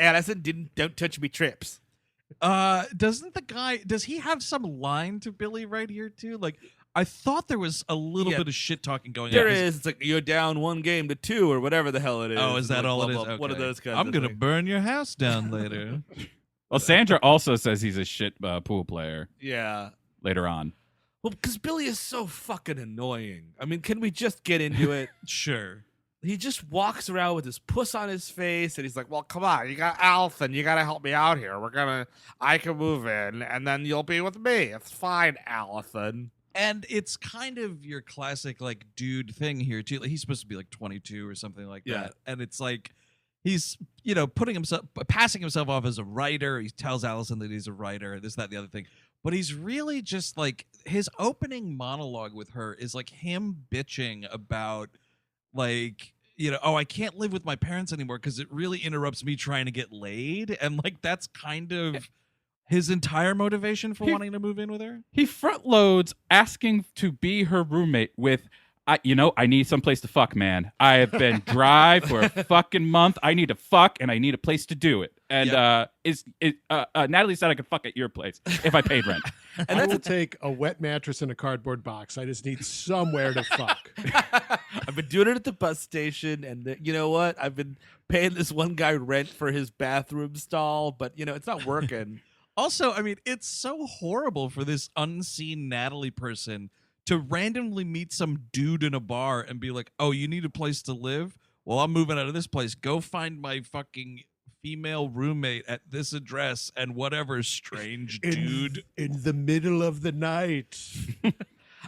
[SPEAKER 2] don't touch me trips.
[SPEAKER 4] Does he have some line to Billy right here too? Like, I thought there was a little
[SPEAKER 2] Yeah.
[SPEAKER 4] bit of shit talking going
[SPEAKER 2] There
[SPEAKER 4] on.
[SPEAKER 2] is. It's like you're down 1 game to 2 or whatever the hell it is.
[SPEAKER 4] Oh, is
[SPEAKER 2] It's
[SPEAKER 4] that
[SPEAKER 2] like
[SPEAKER 4] all
[SPEAKER 2] blah,
[SPEAKER 4] it is?
[SPEAKER 2] blah, blah. One of
[SPEAKER 4] Okay.
[SPEAKER 2] those kinds
[SPEAKER 4] I'm
[SPEAKER 2] of
[SPEAKER 4] gonna
[SPEAKER 2] things.
[SPEAKER 4] burn your house down later.
[SPEAKER 3] Well, Sandra also says he's a shit pool player
[SPEAKER 2] Yeah.
[SPEAKER 3] later on.
[SPEAKER 2] Well, because Billy is so fucking annoying. I mean, can we just get into it?
[SPEAKER 4] Sure.
[SPEAKER 2] He just walks around with his puss on his face, and he's like, "Well, come on, you got Allison, you got to help me out here. I can move in, and then you'll be with me. It's fine, Allison."
[SPEAKER 4] And it's kind of your classic like dude thing here too. Like, he's supposed to be like 22 or something like
[SPEAKER 2] Yeah.
[SPEAKER 4] that, and it's like he's passing himself off as a writer. He tells Allison that he's a writer, this, that, and the other thing. But he's really just like his opening monologue with her is like him bitching about like, oh, I can't live with my parents anymore because it really interrupts me trying to get laid, and like that's kind of his entire motivation for wanting to move in with her.
[SPEAKER 3] He front loads asking to be her roommate with, I need someplace to fuck, man. I have been dry for a fucking month. I need to fuck, and I need a place to do it. And Natalie said I could fuck at your place if I paid rent.
[SPEAKER 5] And I will take a wet mattress and a cardboard box. I just need somewhere to fuck.
[SPEAKER 2] I've been doing it at the bus station, and you know what? I've been paying this one guy rent for his bathroom stall, but it's not working.
[SPEAKER 4] Also, I mean, it's so horrible for this unseen Natalie person to randomly meet some dude in a bar and be like, "Oh, you need a place to live? Well, I'm moving out of this place. Go find my fucking female roommate at this address and whatever, strange dude."
[SPEAKER 5] In the middle of the night.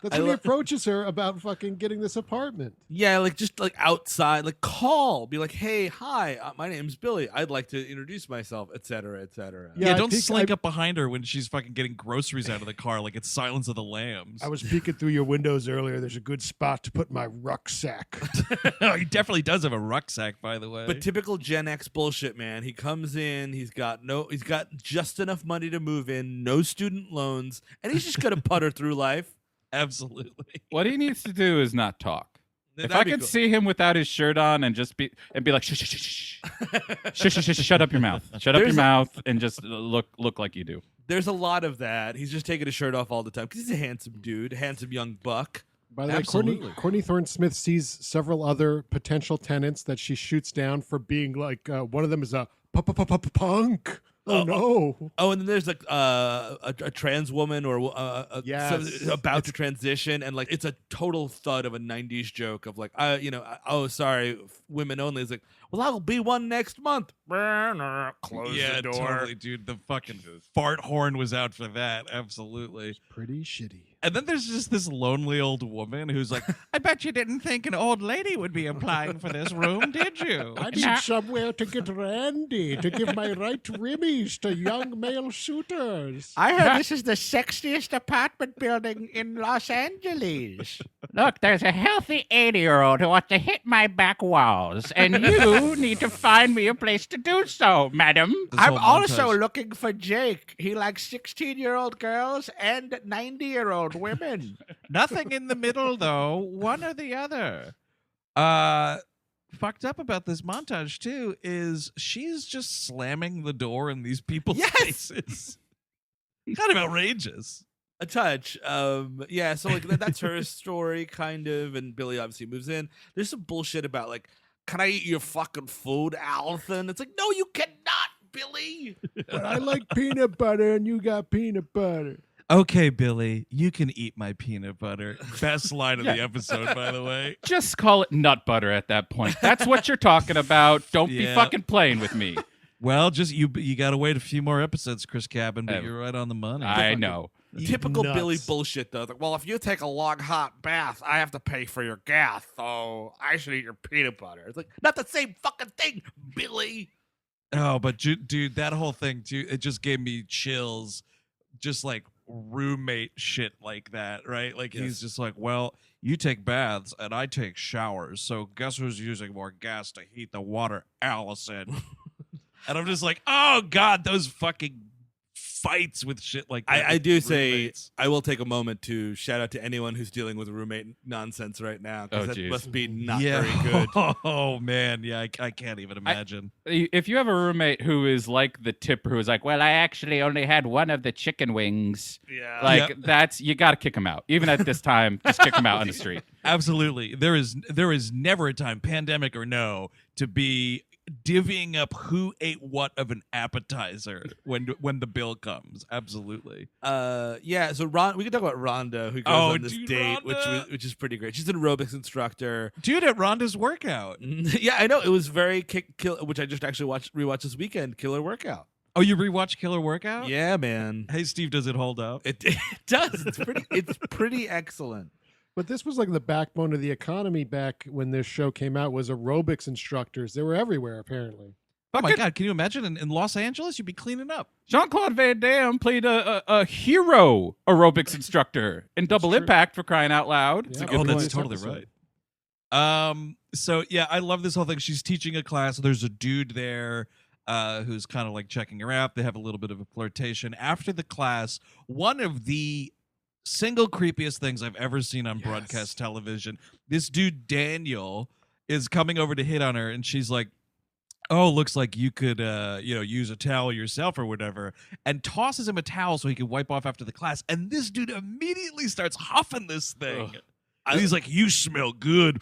[SPEAKER 5] That's when he approaches her about fucking getting this apartment.
[SPEAKER 2] Yeah, just outside, call, be like, "Hey, hi, my name's Billy. I'd like to introduce myself, etc., etc."
[SPEAKER 4] Yeah, don't slink up behind her when she's fucking getting groceries out of the car like it's Silence of the Lambs.
[SPEAKER 5] I was peeking through your windows earlier. There's a good spot to put my rucksack.
[SPEAKER 4] Oh, he definitely does have a rucksack, by the way.
[SPEAKER 2] But typical Gen X bullshit, man. He comes in, he's got just enough money to move in, no student loans, and he's just gonna putter through life.
[SPEAKER 4] Absolutely.
[SPEAKER 3] What he needs to do is not talk. If
[SPEAKER 2] That'd
[SPEAKER 3] I
[SPEAKER 2] be
[SPEAKER 3] could
[SPEAKER 2] cool.
[SPEAKER 3] see him without his shirt on and just be like, shh, shh, shh, shh, shh, shh, shh, shut up your mouth, shut up your mouth, and just look like you do.
[SPEAKER 2] There's a lot of that. He's just taking his shirt off all the time because he's a handsome dude, handsome young buck.
[SPEAKER 5] By the way,
[SPEAKER 4] Absolutely.
[SPEAKER 5] Courtney Thorne-Smith sees several other potential tenants that she shoots down for being like, one of them is a punk. Oh, no.
[SPEAKER 2] Oh, and then there's a trans woman or about to transition, and it's a total thud of a '90s joke of oh, sorry, women only. It's like, well, I'll be one next month. Close the door.
[SPEAKER 4] Totally, dude. The fucking fart horn was out for that. Absolutely.
[SPEAKER 5] Pretty shitty.
[SPEAKER 4] And then there's just this lonely old woman who's like, "I bet you didn't think an old lady would be applying for this room, did you?"
[SPEAKER 5] I need somewhere to get randy, to give my right rimmies to young male suitors.
[SPEAKER 6] I heard this is the sexiest apartment building in Los Angeles.
[SPEAKER 7] Look, there's a healthy 80-year-old who wants to hit my back walls, and you need to find me a place to do so, madam.
[SPEAKER 6] I'm also looking for Jake. He likes 16-year-old girls and 90-year-old women.
[SPEAKER 4] Nothing in the middle, though. One or the other. Fucked up about this montage, too, is she's just slamming the door in these people's faces. Kind of outrageous.
[SPEAKER 2] A touch. Yeah, so that's her story, kind of, and Billy obviously moves in. There's some bullshit about can I eat your fucking food, Allison? It's like, no, you cannot, Billy.
[SPEAKER 5] But I like peanut butter, and you got peanut butter.
[SPEAKER 4] Okay, Billy, you can eat my peanut butter. Best line of the episode, by the way.
[SPEAKER 3] Just call it nut butter at that point. That's what you're talking about. Don't be fucking playing with me.
[SPEAKER 4] Well, just you got to wait a few more episodes, Chris Cabin, but you're right on the money.
[SPEAKER 3] I know.
[SPEAKER 2] Typical
[SPEAKER 5] nuts.
[SPEAKER 2] Billy bullshit, though. Well, if you take a long hot bath, I have to pay for your gas, so I should eat your peanut butter. It's like, not the same fucking thing, Billy.
[SPEAKER 4] Oh, but dude, that whole thing, too, it just gave me chills. Just roommate shit like that, right? He's just like, well, you take baths and I take showers, so guess who's using more gas to heat the water? Allison. And I'm just like, oh God, those fucking fights with shit like that.
[SPEAKER 2] I do
[SPEAKER 4] roommates.
[SPEAKER 2] say I will take a moment to shout out to anyone who's dealing with roommate nonsense right now, because that must be not very good.
[SPEAKER 4] Oh man, yeah, I can't even imagine.
[SPEAKER 3] If you have a roommate who is like the tipper, who is like, well, I actually only had one of the chicken wings.
[SPEAKER 2] Yeah.
[SPEAKER 3] That's, you got to kick him out. Even at this time, just kick him out on the street.
[SPEAKER 4] Absolutely. There is never a time, pandemic or no, to be divvying up who ate what of an appetizer when the bill comes. Absolutely.
[SPEAKER 2] Yeah, so we can talk about Rhonda, who goes on this date, which is pretty great. She's an aerobics instructor.
[SPEAKER 4] Dude, at Rhonda's workout.
[SPEAKER 2] Yeah, I know. It was very which I just actually rewatched this weekend, Killer Workout.
[SPEAKER 4] Oh, you rewatched Killer Workout?
[SPEAKER 2] Yeah, man.
[SPEAKER 4] Hey Steve, does it hold up?
[SPEAKER 2] It does. It's pretty excellent.
[SPEAKER 5] But this was the backbone of the economy back when this show came out, was aerobics instructors. They were everywhere, apparently.
[SPEAKER 4] Oh my God, can you imagine in Los Angeles you'd be cleaning up?
[SPEAKER 3] Jean-Claude Van Damme played a hero aerobics instructor in Double
[SPEAKER 5] true.
[SPEAKER 3] Impact, for crying out loud.
[SPEAKER 5] Yeah.
[SPEAKER 4] Oh, that's
[SPEAKER 5] point.
[SPEAKER 4] totally
[SPEAKER 5] Episode.
[SPEAKER 4] right. So yeah, I love this whole thing. She's teaching a class. There's a dude there who's kind of checking her out. They have a little bit of a flirtation. After the class, one of the single creepiest things I've ever seen on broadcast television. This dude Daniel is coming over to hit on her, and she's like, "Oh, looks like you could, use a towel yourself or whatever," and tosses him a towel so he can wipe off after the class. And this dude immediately starts huffing this thing. And he's like, "You smell good."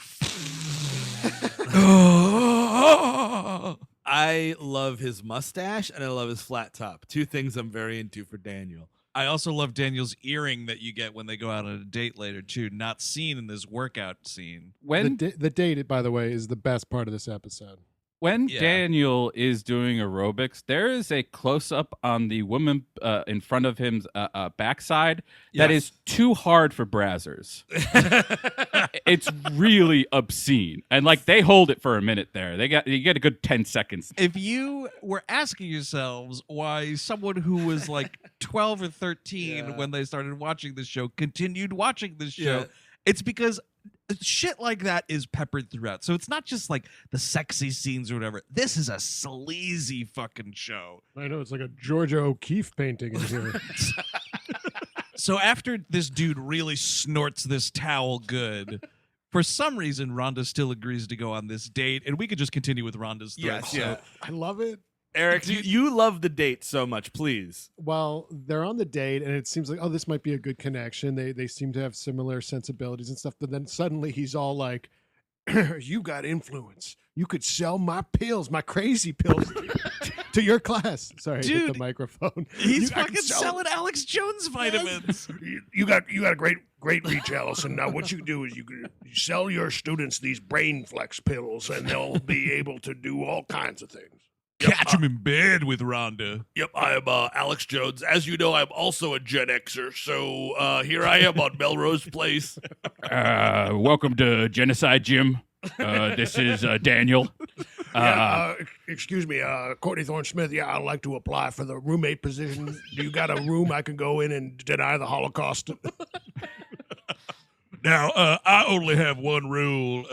[SPEAKER 2] I love his mustache and I love his flat top. Two things I'm very into for Daniel.
[SPEAKER 4] I also love Daniel's earring that you get when they go out on a date later, too. Not seen in this workout scene.
[SPEAKER 3] When
[SPEAKER 5] The date, by the way, is the best part of this episode.
[SPEAKER 3] When
[SPEAKER 4] Yeah.
[SPEAKER 3] Daniel is doing aerobics, there is a close up on the woman in front of him's backside that is too hard for Brazzers. It's really obscene, and like they hold it for a minute there. You get a good 10 seconds.
[SPEAKER 4] If you were asking yourselves why someone who was like 12 or 13 when they started watching this show continued watching this show, it's because shit like that is peppered throughout. So it's not just like the sexy scenes or whatever. This is a sleazy fucking show.
[SPEAKER 5] I know, it's like a Georgia O'Keeffe painting in here.
[SPEAKER 4] So after this dude really snorts this towel good, for some reason Rhonda still agrees to go on this date, and we could just continue with Rhonda's thread.
[SPEAKER 2] Yes, yeah.
[SPEAKER 5] I love it.
[SPEAKER 2] Eric, you love the date so much, please.
[SPEAKER 5] Well, they're on the date, and it seems like, oh, this might be a good connection. They seem to have similar sensibilities and stuff. But then suddenly he's all like, "You got influence. You could sell my pills, my crazy pills, to your class." Sorry, I hit
[SPEAKER 4] Dude,
[SPEAKER 5] the microphone.
[SPEAKER 4] He's
[SPEAKER 5] I can
[SPEAKER 4] fucking
[SPEAKER 5] sell
[SPEAKER 4] selling Alex Jones vitamins.
[SPEAKER 8] You got a great reach, Allison. Now what you do is you sell your students these brain flex pills, and they'll be able to do all kinds of things.
[SPEAKER 4] Catch him in bed with Rhonda.
[SPEAKER 8] Yep, I am Alex Jones. As you know, I'm also a Gen Xer, so here I am on Melrose Place.
[SPEAKER 3] Welcome to Genocide Gym. This is Daniel.
[SPEAKER 8] Excuse me, Courtney Thorne-Smith. Yeah, I'd like to apply for the roommate position. Do you got a room I can go in and deny the Holocaust?
[SPEAKER 4] Now, I only have one rule,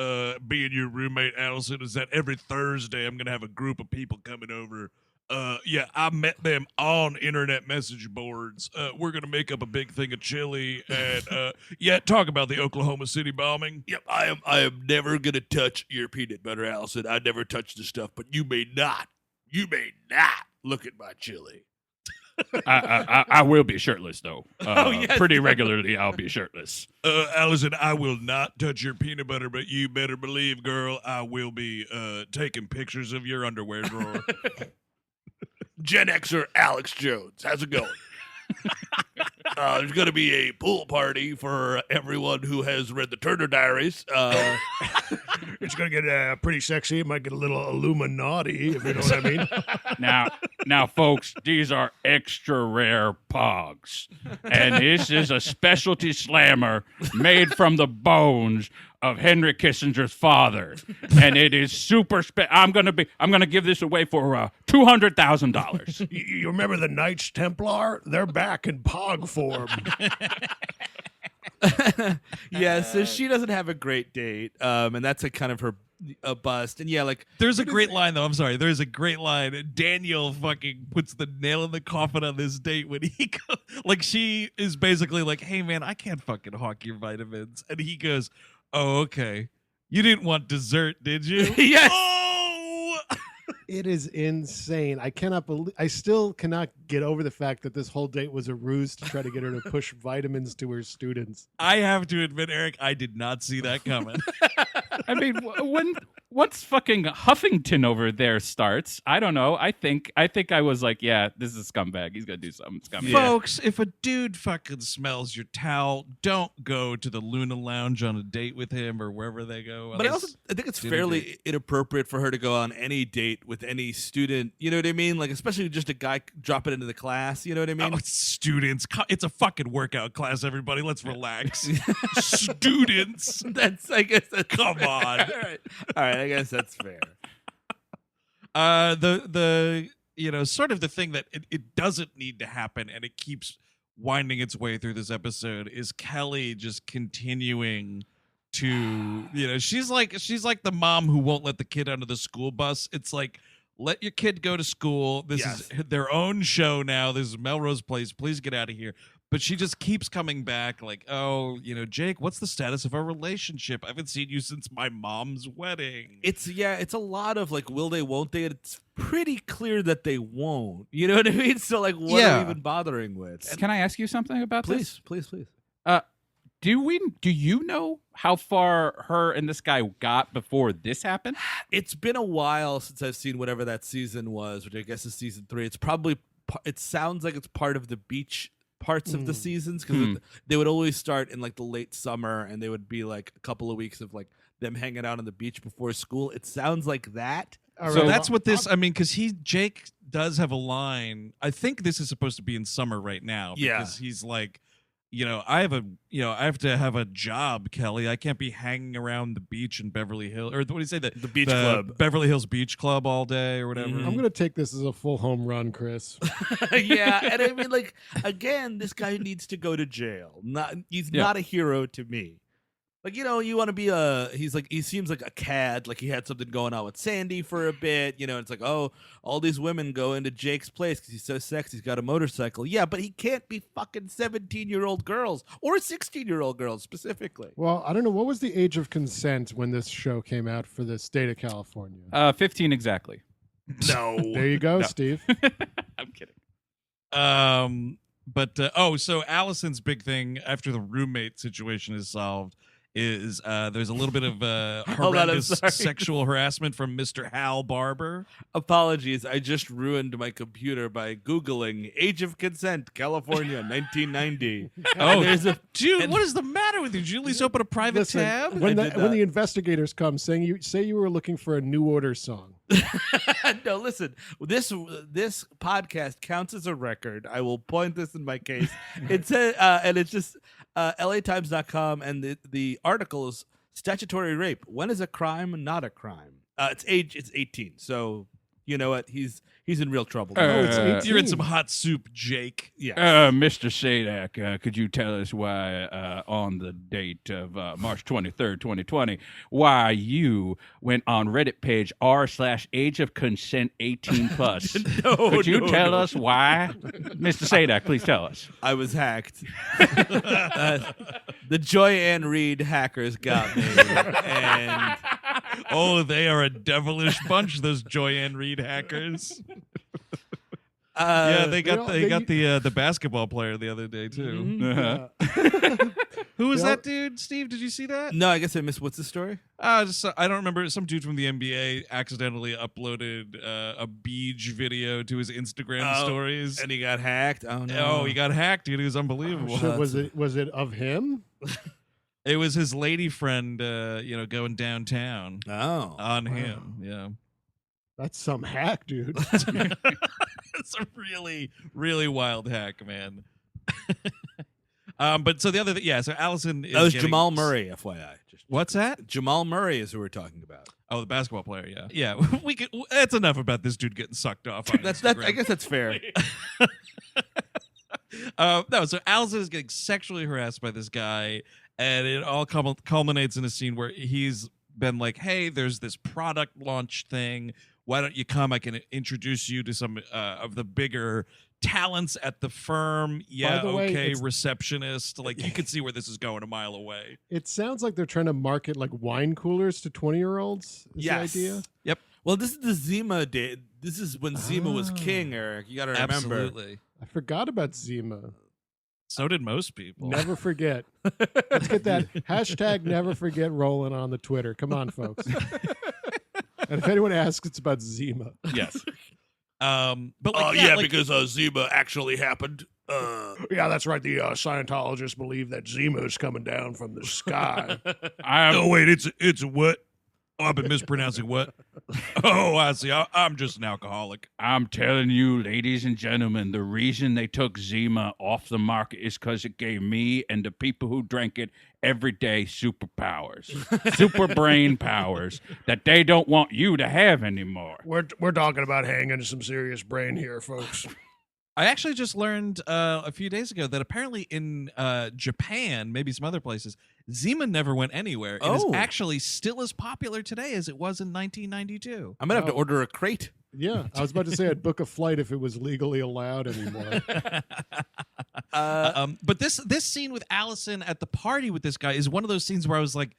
[SPEAKER 4] being your roommate, Allison, is that every Thursday I'm going to have a group of people coming over. I met them on internet message boards. We're going to make up a big thing of chili and, talk about the Oklahoma City bombing.
[SPEAKER 8] Yep, I am never going to touch your peanut butter, Allison. I never touch the stuff, but you may not look at my chili.
[SPEAKER 3] I will be shirtless, though.
[SPEAKER 2] yes.
[SPEAKER 3] Pretty regularly, I'll be shirtless.
[SPEAKER 4] Allison, I will not touch your peanut butter, but you better believe, girl, I will be taking pictures of your underwear drawer.
[SPEAKER 8] Gen Xer Alex Jones, how's it going? There's going to be a pool party for everyone who has read the Turner Diaries. It's going to get pretty sexy. It might get a little Illuminati, if you know what I mean.
[SPEAKER 3] Now, folks, these are extra rare pogs, and this is a specialty slammer made from the bones of Henry Kissinger's father, and it is super. I'm gonna give this away for $200,000.
[SPEAKER 8] You remember the Knights Templar? They're back in pog form.
[SPEAKER 2] Yeah, so she doesn't have a great date, and that's a kind of her a bust. And yeah, like
[SPEAKER 4] There's a great line, though. I'm sorry. There's a great line. Daniel fucking puts the nail in the coffin on this date when he goes, like, she is basically like, "Hey, man, I can't fucking hawk your vitamins." And he goes, "Oh, okay. You didn't want dessert, did you?"
[SPEAKER 2] Yes.
[SPEAKER 4] Oh!
[SPEAKER 5] It is insane. I still cannot get over the fact that this whole date was a ruse to try to get her to push vitamins to her students.
[SPEAKER 4] I have to admit, Eric, I did not see that coming.
[SPEAKER 3] I mean, once fucking Huffington over there starts, I don't know. I think I was like, yeah, this is a scumbag. He's gonna do something scummy.
[SPEAKER 4] Folks, if a dude fucking smells your towel, don't go to the Luna Lounge on a date with him or wherever they go.
[SPEAKER 2] But I think it's fairly inappropriate for her to go on any date with any student. You know what I mean? Like, especially just a guy dropping into the class. You know what I mean?
[SPEAKER 4] Oh, students. It's a fucking workout class, everybody. Let's relax. Students.
[SPEAKER 2] I guess that's
[SPEAKER 4] Come on.
[SPEAKER 2] All right, I guess that's fair.
[SPEAKER 4] The sort of the thing that it doesn't need to happen, and it keeps winding its way through this episode, is Kelly just continuing to, she's like the mom who won't let the kid onto the school bus. It's like, let your kid go to school. This is their own show now. This is Melrose Place. Please get out of here. But she just keeps coming back like, oh, Jake, what's the status of our relationship? I haven't seen you since my mom's wedding.
[SPEAKER 2] It's a lot of like, will they, won't they? It's pretty clear that they won't. You know what I mean? So like, what are we even bothering with?
[SPEAKER 3] Can I ask you something about this?
[SPEAKER 2] Please.
[SPEAKER 3] Do you know how far her and this guy got before this happened?
[SPEAKER 2] It's been a while since I've seen whatever that season was, which I guess is season 3. It's probably, it sounds like it's part of the beach parts of the seasons, because they would always start in like the late summer, and they would be like a couple of weeks of like them hanging out on the beach before school. It sounds like that.
[SPEAKER 4] So that's what this, because Jake does have a line. I think this is supposed to be in summer right now, because he's like, I have to have a job, Kelly. I can't be hanging around the beach in Beverly Hills, or what do you say, the
[SPEAKER 2] beach club,
[SPEAKER 4] Beverly Hills Beach Club all day or whatever.
[SPEAKER 5] I'm going to take this as a full home run, Chris.
[SPEAKER 2] Yeah, and I mean, like, again, this guy needs to go to jail. He's not a hero to me. Like, you want to be he seems like a cad, like he had something going on with Sandy for a bit, it's like, oh, all these women go into Jake's place because he's so sexy, he's got a motorcycle. Yeah, but he can't be fucking 17-year-old girls or 16-year-old girls specifically.
[SPEAKER 5] Well, I don't know. What was the age of consent when this show came out for the state of California?
[SPEAKER 3] 15 exactly.
[SPEAKER 2] No.
[SPEAKER 5] There you go, Steve.
[SPEAKER 3] I'm kidding.
[SPEAKER 4] So Allison's big thing after the roommate situation is solved is there's a little bit of horrendous sexual harassment from Mr. Hal Barber.
[SPEAKER 2] Apologies, I just ruined my computer by Googling age of consent, California, 1990.
[SPEAKER 4] Dude, what is the matter with you? Did you at least open a private tab?
[SPEAKER 5] When the investigators come, say you were looking for a New Order song.
[SPEAKER 2] No, listen. This podcast counts as a record. I will point this in my case. It says, and it's just LATimes.com, and the article is statutory rape. When is a crime not a crime? It's 18. So you know what? He's in real trouble.
[SPEAKER 5] It's 18.
[SPEAKER 4] You're in some hot soup, Jake.
[SPEAKER 2] Yeah.
[SPEAKER 3] Mr. Sadak, could you tell us why, on the date of March 23rd, 2020, why you went on Reddit page r/age of consent 18 plus? Could you tell us why? Mr. Sadak, please tell us.
[SPEAKER 2] I was hacked. The Joy Ann Reid hackers got me. And
[SPEAKER 4] oh, they are a devilish bunch, those Joy Ann Reid hackers. They got the basketball player the other day too.
[SPEAKER 3] Uh-huh.
[SPEAKER 4] Who was that dude, Steve? Did you see that?
[SPEAKER 2] No, I guess I missed. What's the story?
[SPEAKER 4] I don't remember. Some dude from the NBA accidentally uploaded a beach video to his Instagram stories,
[SPEAKER 2] and he got hacked. Oh no!
[SPEAKER 4] Oh, he got hacked, dude. It was unbelievable.
[SPEAKER 5] So was it of him?
[SPEAKER 4] It was his lady friend, going downtown.
[SPEAKER 2] Oh,
[SPEAKER 4] on him. Yeah.
[SPEAKER 5] That's some hack, dude.
[SPEAKER 4] It's a really, really wild hack, man. But so the other thing, so Allison is
[SPEAKER 2] that was Jamal Murray, FYI.
[SPEAKER 4] What's that?
[SPEAKER 2] Jamal Murray is who we're talking about.
[SPEAKER 4] Oh, the basketball player, yeah. Yeah, that's enough about this dude getting sucked off on Instagram.
[SPEAKER 2] I guess that's fair.
[SPEAKER 4] No, so Allison is getting sexually harassed by this guy, and it all culminates in a scene where he's been like, hey, there's this product launch thing. Why don't you come? I can introduce you to some of the bigger talents at the firm. Yeah, okay, receptionist. Like, you can see where this is going a mile away.
[SPEAKER 5] It sounds like they're trying to market like wine coolers to 20-year-olds. Yes. The idea?
[SPEAKER 4] Yep.
[SPEAKER 2] Well, this is the Zima day. This is when Zima was king, Eric. You got to remember.
[SPEAKER 4] Absolutely.
[SPEAKER 5] I forgot about Zima.
[SPEAKER 4] So did most people.
[SPEAKER 5] Never forget. Let's get that hashtag never forget rolling on the Twitter. Come on, folks. And if anyone asks, it's about Zima.
[SPEAKER 3] Yes.
[SPEAKER 2] Because Zima actually happened.
[SPEAKER 8] Yeah, that's right. The Scientologists believe that Zima is coming down from the sky.
[SPEAKER 4] No, wait, it's what? Oh, I've been mispronouncing what? Oh, I see. I'm just an alcoholic.
[SPEAKER 3] I'm telling you, ladies and gentlemen, the reason they took Zima off the market is because it gave me and the people who drank it every day superpowers, super brain powers that they don't want you to have anymore.
[SPEAKER 8] We're talking about hanging some serious brain here, folks.
[SPEAKER 4] I actually just learned a few days ago that apparently in Japan, maybe some other places, Zima never went anywhere. It is actually still as popular today as it was in 1992.
[SPEAKER 2] I'm going to have to order a crate.
[SPEAKER 5] Yeah, I was about to say I'd book a flight if it was legally allowed anymore.
[SPEAKER 4] But this scene with Allison at the party with this guy is one of those scenes where I was like,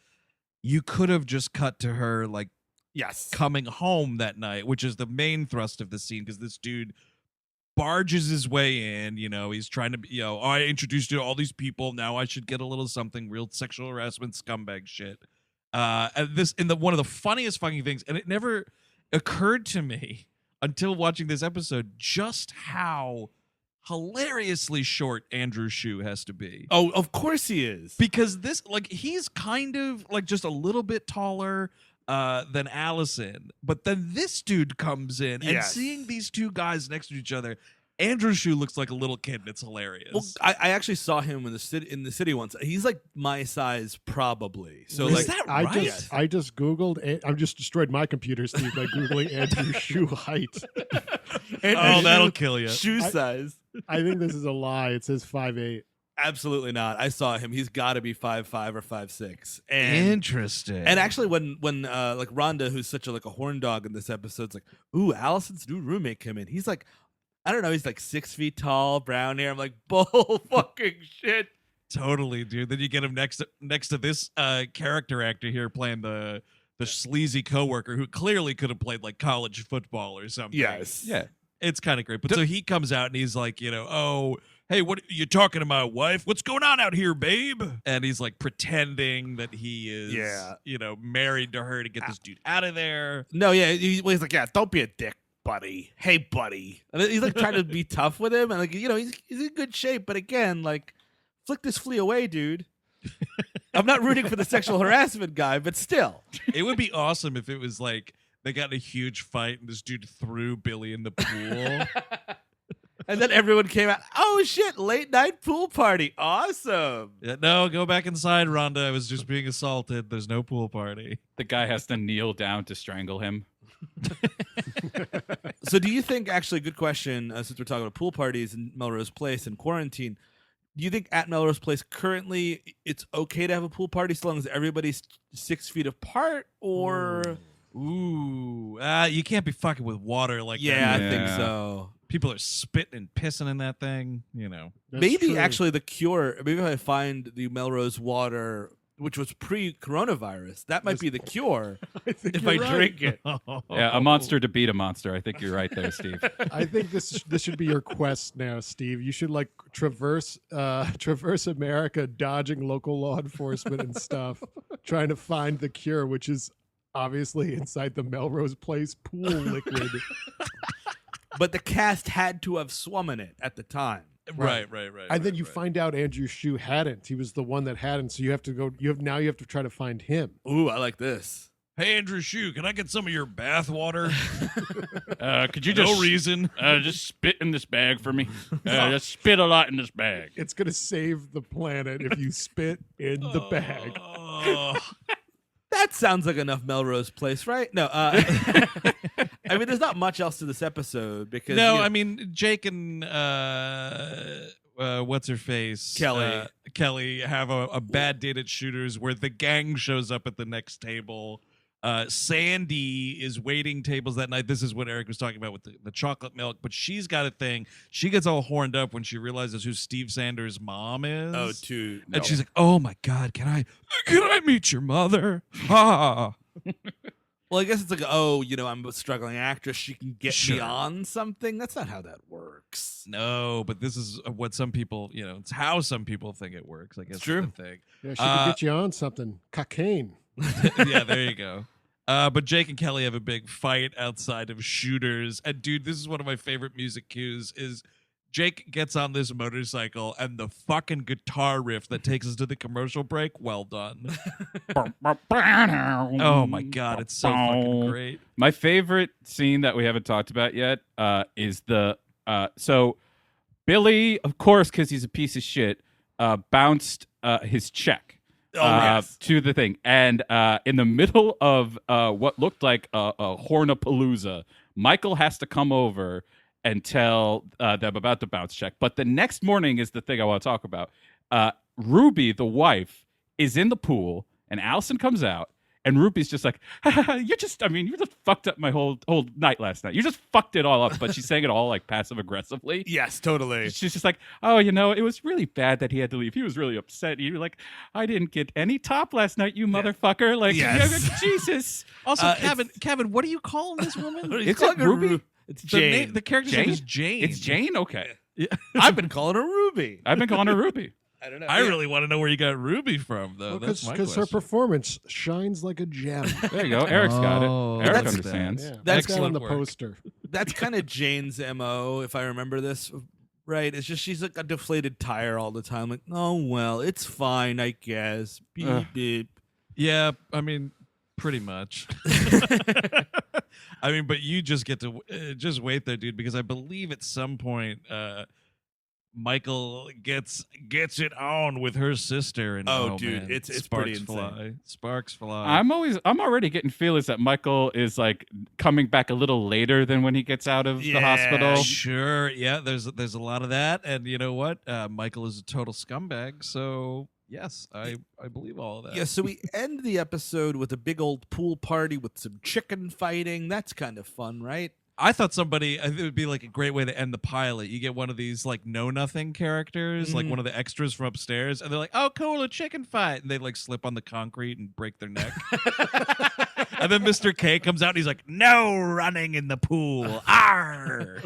[SPEAKER 4] you could have just cut to her like
[SPEAKER 2] Yes.
[SPEAKER 4] coming home that night, which is the main thrust of the scene, because this dude barges his way in. He's trying to be, I introduced you to all these people. Now I should get a little something. Real sexual harassment scumbag shit. And this one of the funniest fucking things, and it never occurred to me until watching this episode just how hilariously short Andrew Shue has to be.
[SPEAKER 2] Oh, of course he is.
[SPEAKER 4] Because he's kind of like just a little bit taller than Allison, but then this dude comes in, and
[SPEAKER 2] Yes.
[SPEAKER 4] seeing these two guys next to each other, Andrew Shue looks like a little kid, and it's hilarious.
[SPEAKER 2] Well, I actually saw him in the city once. He's like my size, probably. So
[SPEAKER 4] Is
[SPEAKER 2] like
[SPEAKER 4] that
[SPEAKER 5] I
[SPEAKER 4] right?
[SPEAKER 5] just Googled. I've just destroyed my computer, Steve, by Googling Andrew Shue height.
[SPEAKER 4] Oh, that'll kill you.
[SPEAKER 2] shoe
[SPEAKER 5] I-
[SPEAKER 2] size.
[SPEAKER 5] I think this is a lie. It says 5'8".
[SPEAKER 2] Absolutely not. I saw him. He's got to be 5'5" or 5'6". And
[SPEAKER 4] Interesting.
[SPEAKER 2] and actually, when like Rhonda, who's such a horn dog in this episode, is like, "Ooh, Allison's new roommate came in." He's like, I don't know. He's like 6 feet tall, brown hair. I'm like, bull fucking shit.
[SPEAKER 4] Totally, dude. Then you get him next to this character actor here playing the sleazy coworker who clearly could have played like college football or something.
[SPEAKER 2] Yes.
[SPEAKER 3] Yeah.
[SPEAKER 4] It's kind of great. But so he comes out and he's like, oh, hey, what you talking to my wife? What's going on out here, babe? And he's like pretending that he is, married to her to get this dude out of there.
[SPEAKER 2] No, yeah. He's like, yeah, don't be a dick, buddy. Hey, buddy. And he's like trying to be tough with him, and like he's in good shape, but again, like, flick this flea away, dude. I'm not rooting for the sexual harassment guy, but still.
[SPEAKER 4] It would be awesome if it was like they got in a huge fight and this dude threw Billy in the pool.
[SPEAKER 2] And then everyone came out. Oh shit! Late night pool party. Awesome.
[SPEAKER 4] Yeah, no, go back inside, Rhonda. I was just being assaulted. There's no pool party.
[SPEAKER 3] The guy has to kneel down to strangle him.
[SPEAKER 2] So, do you think? Actually, good question. Since we're talking about pool parties in Melrose Place and quarantine, do you think at Melrose Place currently it's okay to have a pool party so long as everybody's 6 feet apart, or?
[SPEAKER 4] Ooh, you can't be fucking with water like
[SPEAKER 2] Yeah,
[SPEAKER 4] that.
[SPEAKER 2] I think
[SPEAKER 3] Yeah.
[SPEAKER 2] so.
[SPEAKER 4] People are spitting and pissing in that thing,
[SPEAKER 5] That's
[SPEAKER 2] Maybe
[SPEAKER 5] true.
[SPEAKER 2] actually the cure. Maybe if I find the Melrose water, which was pre-coronavirus, that might be the cure.
[SPEAKER 5] I think
[SPEAKER 2] if
[SPEAKER 5] you're
[SPEAKER 2] I
[SPEAKER 5] right.
[SPEAKER 2] drink it.
[SPEAKER 3] Yeah, a monster to beat a monster. I think you're right there, Steve.
[SPEAKER 5] I think this should be your quest now, Steve. You should like traverse America, dodging local law enforcement and stuff, trying to find the cure, which is obviously inside the Melrose Place pool liquid.
[SPEAKER 2] But the cast had to have swum in it at the time.
[SPEAKER 4] Right.
[SPEAKER 5] And then you find out Andrew Shue hadn't. He was the one that hadn't. So you have to go. You have to try to find him.
[SPEAKER 2] Ooh, I like this.
[SPEAKER 4] Hey, Andrew Shue, can I get some of your bath water?
[SPEAKER 3] Could you
[SPEAKER 4] No reason.
[SPEAKER 3] just spit in this bag for me? Just spit a lot in this bag.
[SPEAKER 5] It's gonna save the planet if you spit in the bag.
[SPEAKER 2] That sounds like enough Melrose Place, right? No, I mean, there's not much else to this episode because
[SPEAKER 4] No, I mean Jake and what's her face Kelly have a bad date at Shooters where the gang shows up at the next table. Sandy is waiting tables that night. This is what Eric was talking about with the chocolate milk, but she's got a thing. She gets all horned up when she realizes who Steve Sanders' mom is. And she's like, "Oh my God, can I meet your mother?" Ha.
[SPEAKER 2] Well, I guess it's like, I'm a struggling actress. She can get
[SPEAKER 4] Sure.
[SPEAKER 2] me on something. That's not how that works.
[SPEAKER 4] No, but this is what some people, it's how some people think it works. I guess
[SPEAKER 2] It's true.
[SPEAKER 4] is the thing.
[SPEAKER 5] Yeah, she could get you on something. Cocaine.
[SPEAKER 4] Yeah, there you go. But Jake and Kelly have a big fight outside of Shooters. And dude, this is one of my favorite music cues is Jake gets on this motorcycle and the fucking guitar riff that takes us to the commercial break. Well done. Oh my God, it's so fucking great.
[SPEAKER 3] My favorite scene that we haven't talked about yet is the so Billy, of course, because he's a piece of shit, bounced his check to the thing, and in the middle of what looked like a hornapalooza, Michael has to come over and tell them about the bounce check. But the next morning is the thing I want to talk about. Ruby, the wife, is in the pool, and Allison comes out, And Ruby's just like, you just fucked up my whole night last night. You just fucked it all up. But she's saying it all like passive aggressively.
[SPEAKER 2] Yes, totally.
[SPEAKER 3] She's just like, oh, it was really bad that he had to leave. He was really upset. You're like, I didn't get any top last night, you motherfucker. Like,
[SPEAKER 2] Yes.
[SPEAKER 3] Jesus.
[SPEAKER 4] Also, Kevin, what do you call this woman?
[SPEAKER 3] Is it Ruby?
[SPEAKER 2] It's
[SPEAKER 4] The
[SPEAKER 2] Jane.
[SPEAKER 4] the character's name is Jane.
[SPEAKER 3] It's Jane? Okay.
[SPEAKER 2] I've been calling her Ruby.
[SPEAKER 3] I've been calling her Ruby.
[SPEAKER 2] I don't know.
[SPEAKER 4] I really want to know where you got Ruby from, though. That's my
[SPEAKER 5] Because her
[SPEAKER 4] question.
[SPEAKER 5] performance shines like a gem.
[SPEAKER 3] There you go. Eric's got
[SPEAKER 4] Oh,
[SPEAKER 3] it. Eric
[SPEAKER 2] that's-
[SPEAKER 3] understands.
[SPEAKER 5] Yeah,
[SPEAKER 2] That's
[SPEAKER 5] that's on the
[SPEAKER 4] excellent work.
[SPEAKER 5] poster.
[SPEAKER 2] That's kind of Jane's MO, if I remember this right. It's just she's like a deflated tire all the time. Like, oh well, it's fine, I guess. Beep
[SPEAKER 3] Ugh.
[SPEAKER 2] beep.
[SPEAKER 4] Yeah, I mean, pretty much. I mean, but you just get to just wait there, dude, because I believe at some point Michael gets it on with her sister, and
[SPEAKER 2] Oh, dude,
[SPEAKER 4] man,
[SPEAKER 2] it's
[SPEAKER 4] sparks
[SPEAKER 2] pretty insane.
[SPEAKER 4] fly. Sparks fly.
[SPEAKER 3] I'm already getting feelings that Michael is like coming back a little later than when he gets out of the
[SPEAKER 2] Yeah,
[SPEAKER 3] hospital.
[SPEAKER 4] Sure, yeah. There's a lot of that, and you know what? Michael is a total scumbag. So yes, I believe all of that.
[SPEAKER 2] Yeah, so we end the episode with a big old pool party with some chicken fighting. That's kind of fun, right?
[SPEAKER 4] I thought it would be like a great way to end the pilot. You get one of these like know nothing characters, like one of the extras from upstairs, and they're like, "Oh, cool, a chicken fight," and they like slip on the concrete and break their neck. And then Mr. K comes out and he's like, "No running in the pool, arr!"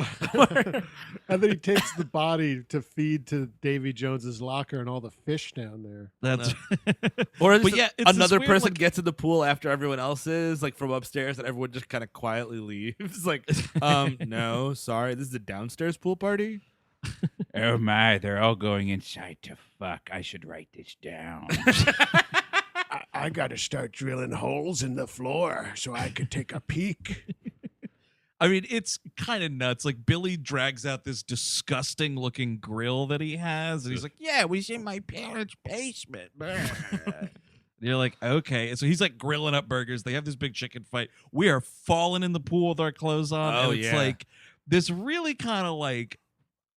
[SPEAKER 5] And then he takes the body to feed to Davy Jones's locker and all the fish down there.
[SPEAKER 4] That's
[SPEAKER 2] Or
[SPEAKER 4] But yeah, it's this
[SPEAKER 2] another
[SPEAKER 4] weird,
[SPEAKER 2] person
[SPEAKER 4] like-
[SPEAKER 2] gets in the pool after everyone else is, like from upstairs, and everyone just kind of quietly leaves. Like, no, sorry, this is a downstairs pool party.
[SPEAKER 7] Oh my, they're all going inside to fuck. I should write this down.
[SPEAKER 8] I got to start drilling holes in the floor so I could take a peek.
[SPEAKER 4] I mean, it's kind of nuts. Like Billy drags out this disgusting looking grill that he has, and he's like, "Yeah, it was in my parents' basement." And you're like, okay. And so he's like grilling up burgers. They have this big chicken fight. We are falling in the pool with our clothes on.
[SPEAKER 2] Oh,
[SPEAKER 4] and it's
[SPEAKER 2] yeah.
[SPEAKER 4] like this really kind of like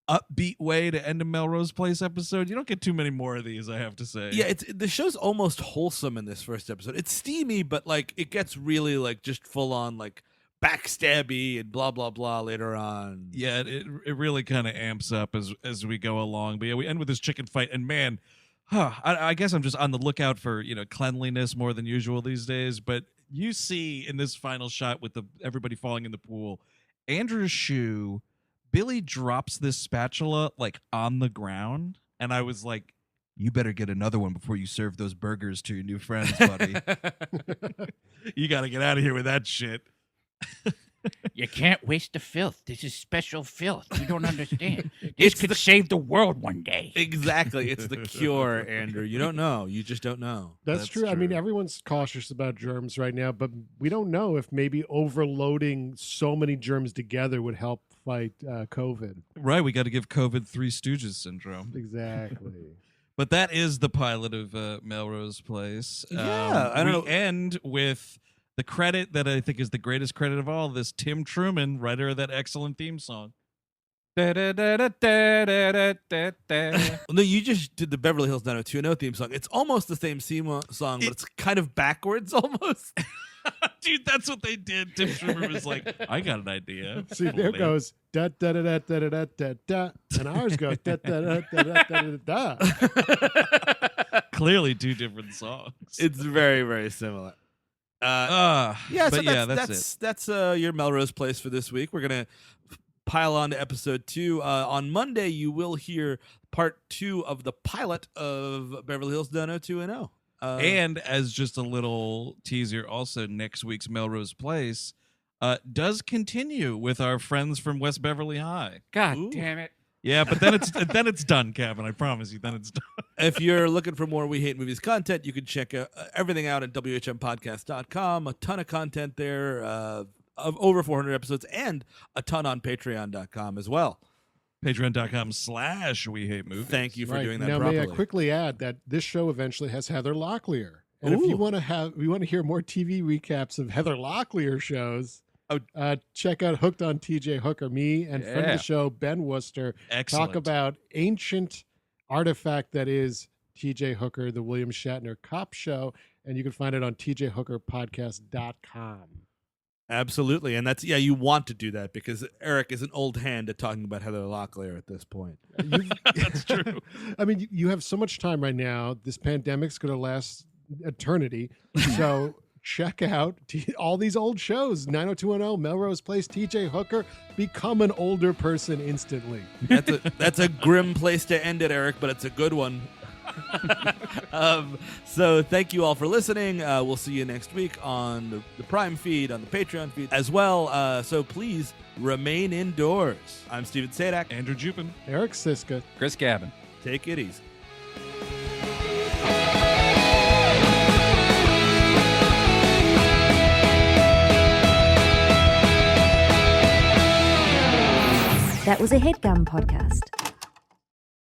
[SPEAKER 4] upbeat way to end a Melrose Place episode. You don't get too many more of these, I have to say.
[SPEAKER 2] Yeah, the show's almost wholesome in this first episode. It's steamy, but like it gets really like just full on like backstabby and blah blah blah later on.
[SPEAKER 4] Yeah, it really kind of amps up as we go along. But yeah, we end with this chicken fight, and man, I guess I'm just on the lookout for cleanliness more than usual these days. But you see in this final shot with everybody falling in the pool, Andrew's shoe, Billy drops this spatula like on the ground, and I was like, "You better get another one before you serve those burgers to your new friends, buddy. You got to get out of here with that shit."
[SPEAKER 7] You can't waste the filth. This is special filth. You don't understand. This could save the world one day.
[SPEAKER 2] Exactly, it's the cure, Andrew. You don't know. You just don't know.
[SPEAKER 5] That's true. I mean,
[SPEAKER 4] true.
[SPEAKER 5] everyone's cautious about germs right now, but we don't know if maybe overloading so many germs together would help fight COVID.
[SPEAKER 4] Right, we got to give COVID Three Stooges syndrome.
[SPEAKER 5] Exactly.
[SPEAKER 4] But that is the pilot of Melrose Place.
[SPEAKER 2] Yeah, I don't know.
[SPEAKER 4] We end with the credit that I think is the greatest credit of all, this Tim Truman, writer of that excellent theme song.
[SPEAKER 2] No, you just did the Beverly Hills 90210 theme song. It's almost the same song, but it's kind of backwards almost.
[SPEAKER 4] Dude, that's what they did. Tim Truman was like, "I got an idea."
[SPEAKER 5] See, there goes da da da da da da da da, and ours goes da da da da da da da.
[SPEAKER 4] Clearly two different songs.
[SPEAKER 2] It's very, very similar.
[SPEAKER 4] Yeah,
[SPEAKER 2] Yeah,
[SPEAKER 4] but
[SPEAKER 2] so
[SPEAKER 4] yeah,
[SPEAKER 2] that's your Melrose Place for this week. We're gonna pile on to episode 2. On Monday, you will hear part 2 of the pilot of Beverly Hills 90210.
[SPEAKER 4] And as just a little teaser, also next week's Melrose Place does continue with our friends from West Beverly High.
[SPEAKER 7] God
[SPEAKER 2] Ooh.
[SPEAKER 7] damn it.
[SPEAKER 4] Yeah, but then it's done, Kevin. I promise you. Then it's done.
[SPEAKER 2] If you're looking for more We Hate Movies content, you can check everything out at whmpodcast.com. A ton of content there, of over 400 episodes, and a ton on patreon.com as well.
[SPEAKER 4] Patreon.com/We Hate Movies.
[SPEAKER 2] Thank you for
[SPEAKER 5] Right.
[SPEAKER 2] doing that
[SPEAKER 5] now,
[SPEAKER 2] properly.
[SPEAKER 5] may I quickly add that this show eventually has Heather Locklear, and if
[SPEAKER 2] Ooh.
[SPEAKER 5] you want to hear more TV recaps of Heather Locklear shows, check out Hooked on TJ Hooker. Me and friend of
[SPEAKER 3] Yeah.
[SPEAKER 5] the show Ben Worcester
[SPEAKER 4] Excellent.
[SPEAKER 5] talk about ancient artifact that is TJ Hooker, the William Shatner cop show, and you can find it on tjhookerpodcast.com.
[SPEAKER 2] Absolutely. And that's, you want to do that because Eric is an old hand at talking about Heather Locklear at this point.
[SPEAKER 3] That's true.
[SPEAKER 5] I mean, you have so much time right now. This pandemic's going to last eternity. So check out all these old shows, 90210, Melrose Place, TJ Hooker. Become an older person instantly.
[SPEAKER 2] That's a grim place to end it, Eric, but it's a good one. So thank you all for listening. We'll see you next week on the Prime feed, on the Patreon feed as well. So please remain indoors. I'm Steven Sadak.
[SPEAKER 4] Andrew Jupin.
[SPEAKER 5] Eric Siska.
[SPEAKER 3] Chris Gavin.
[SPEAKER 2] Take it easy.
[SPEAKER 1] That was a HeadGum podcast.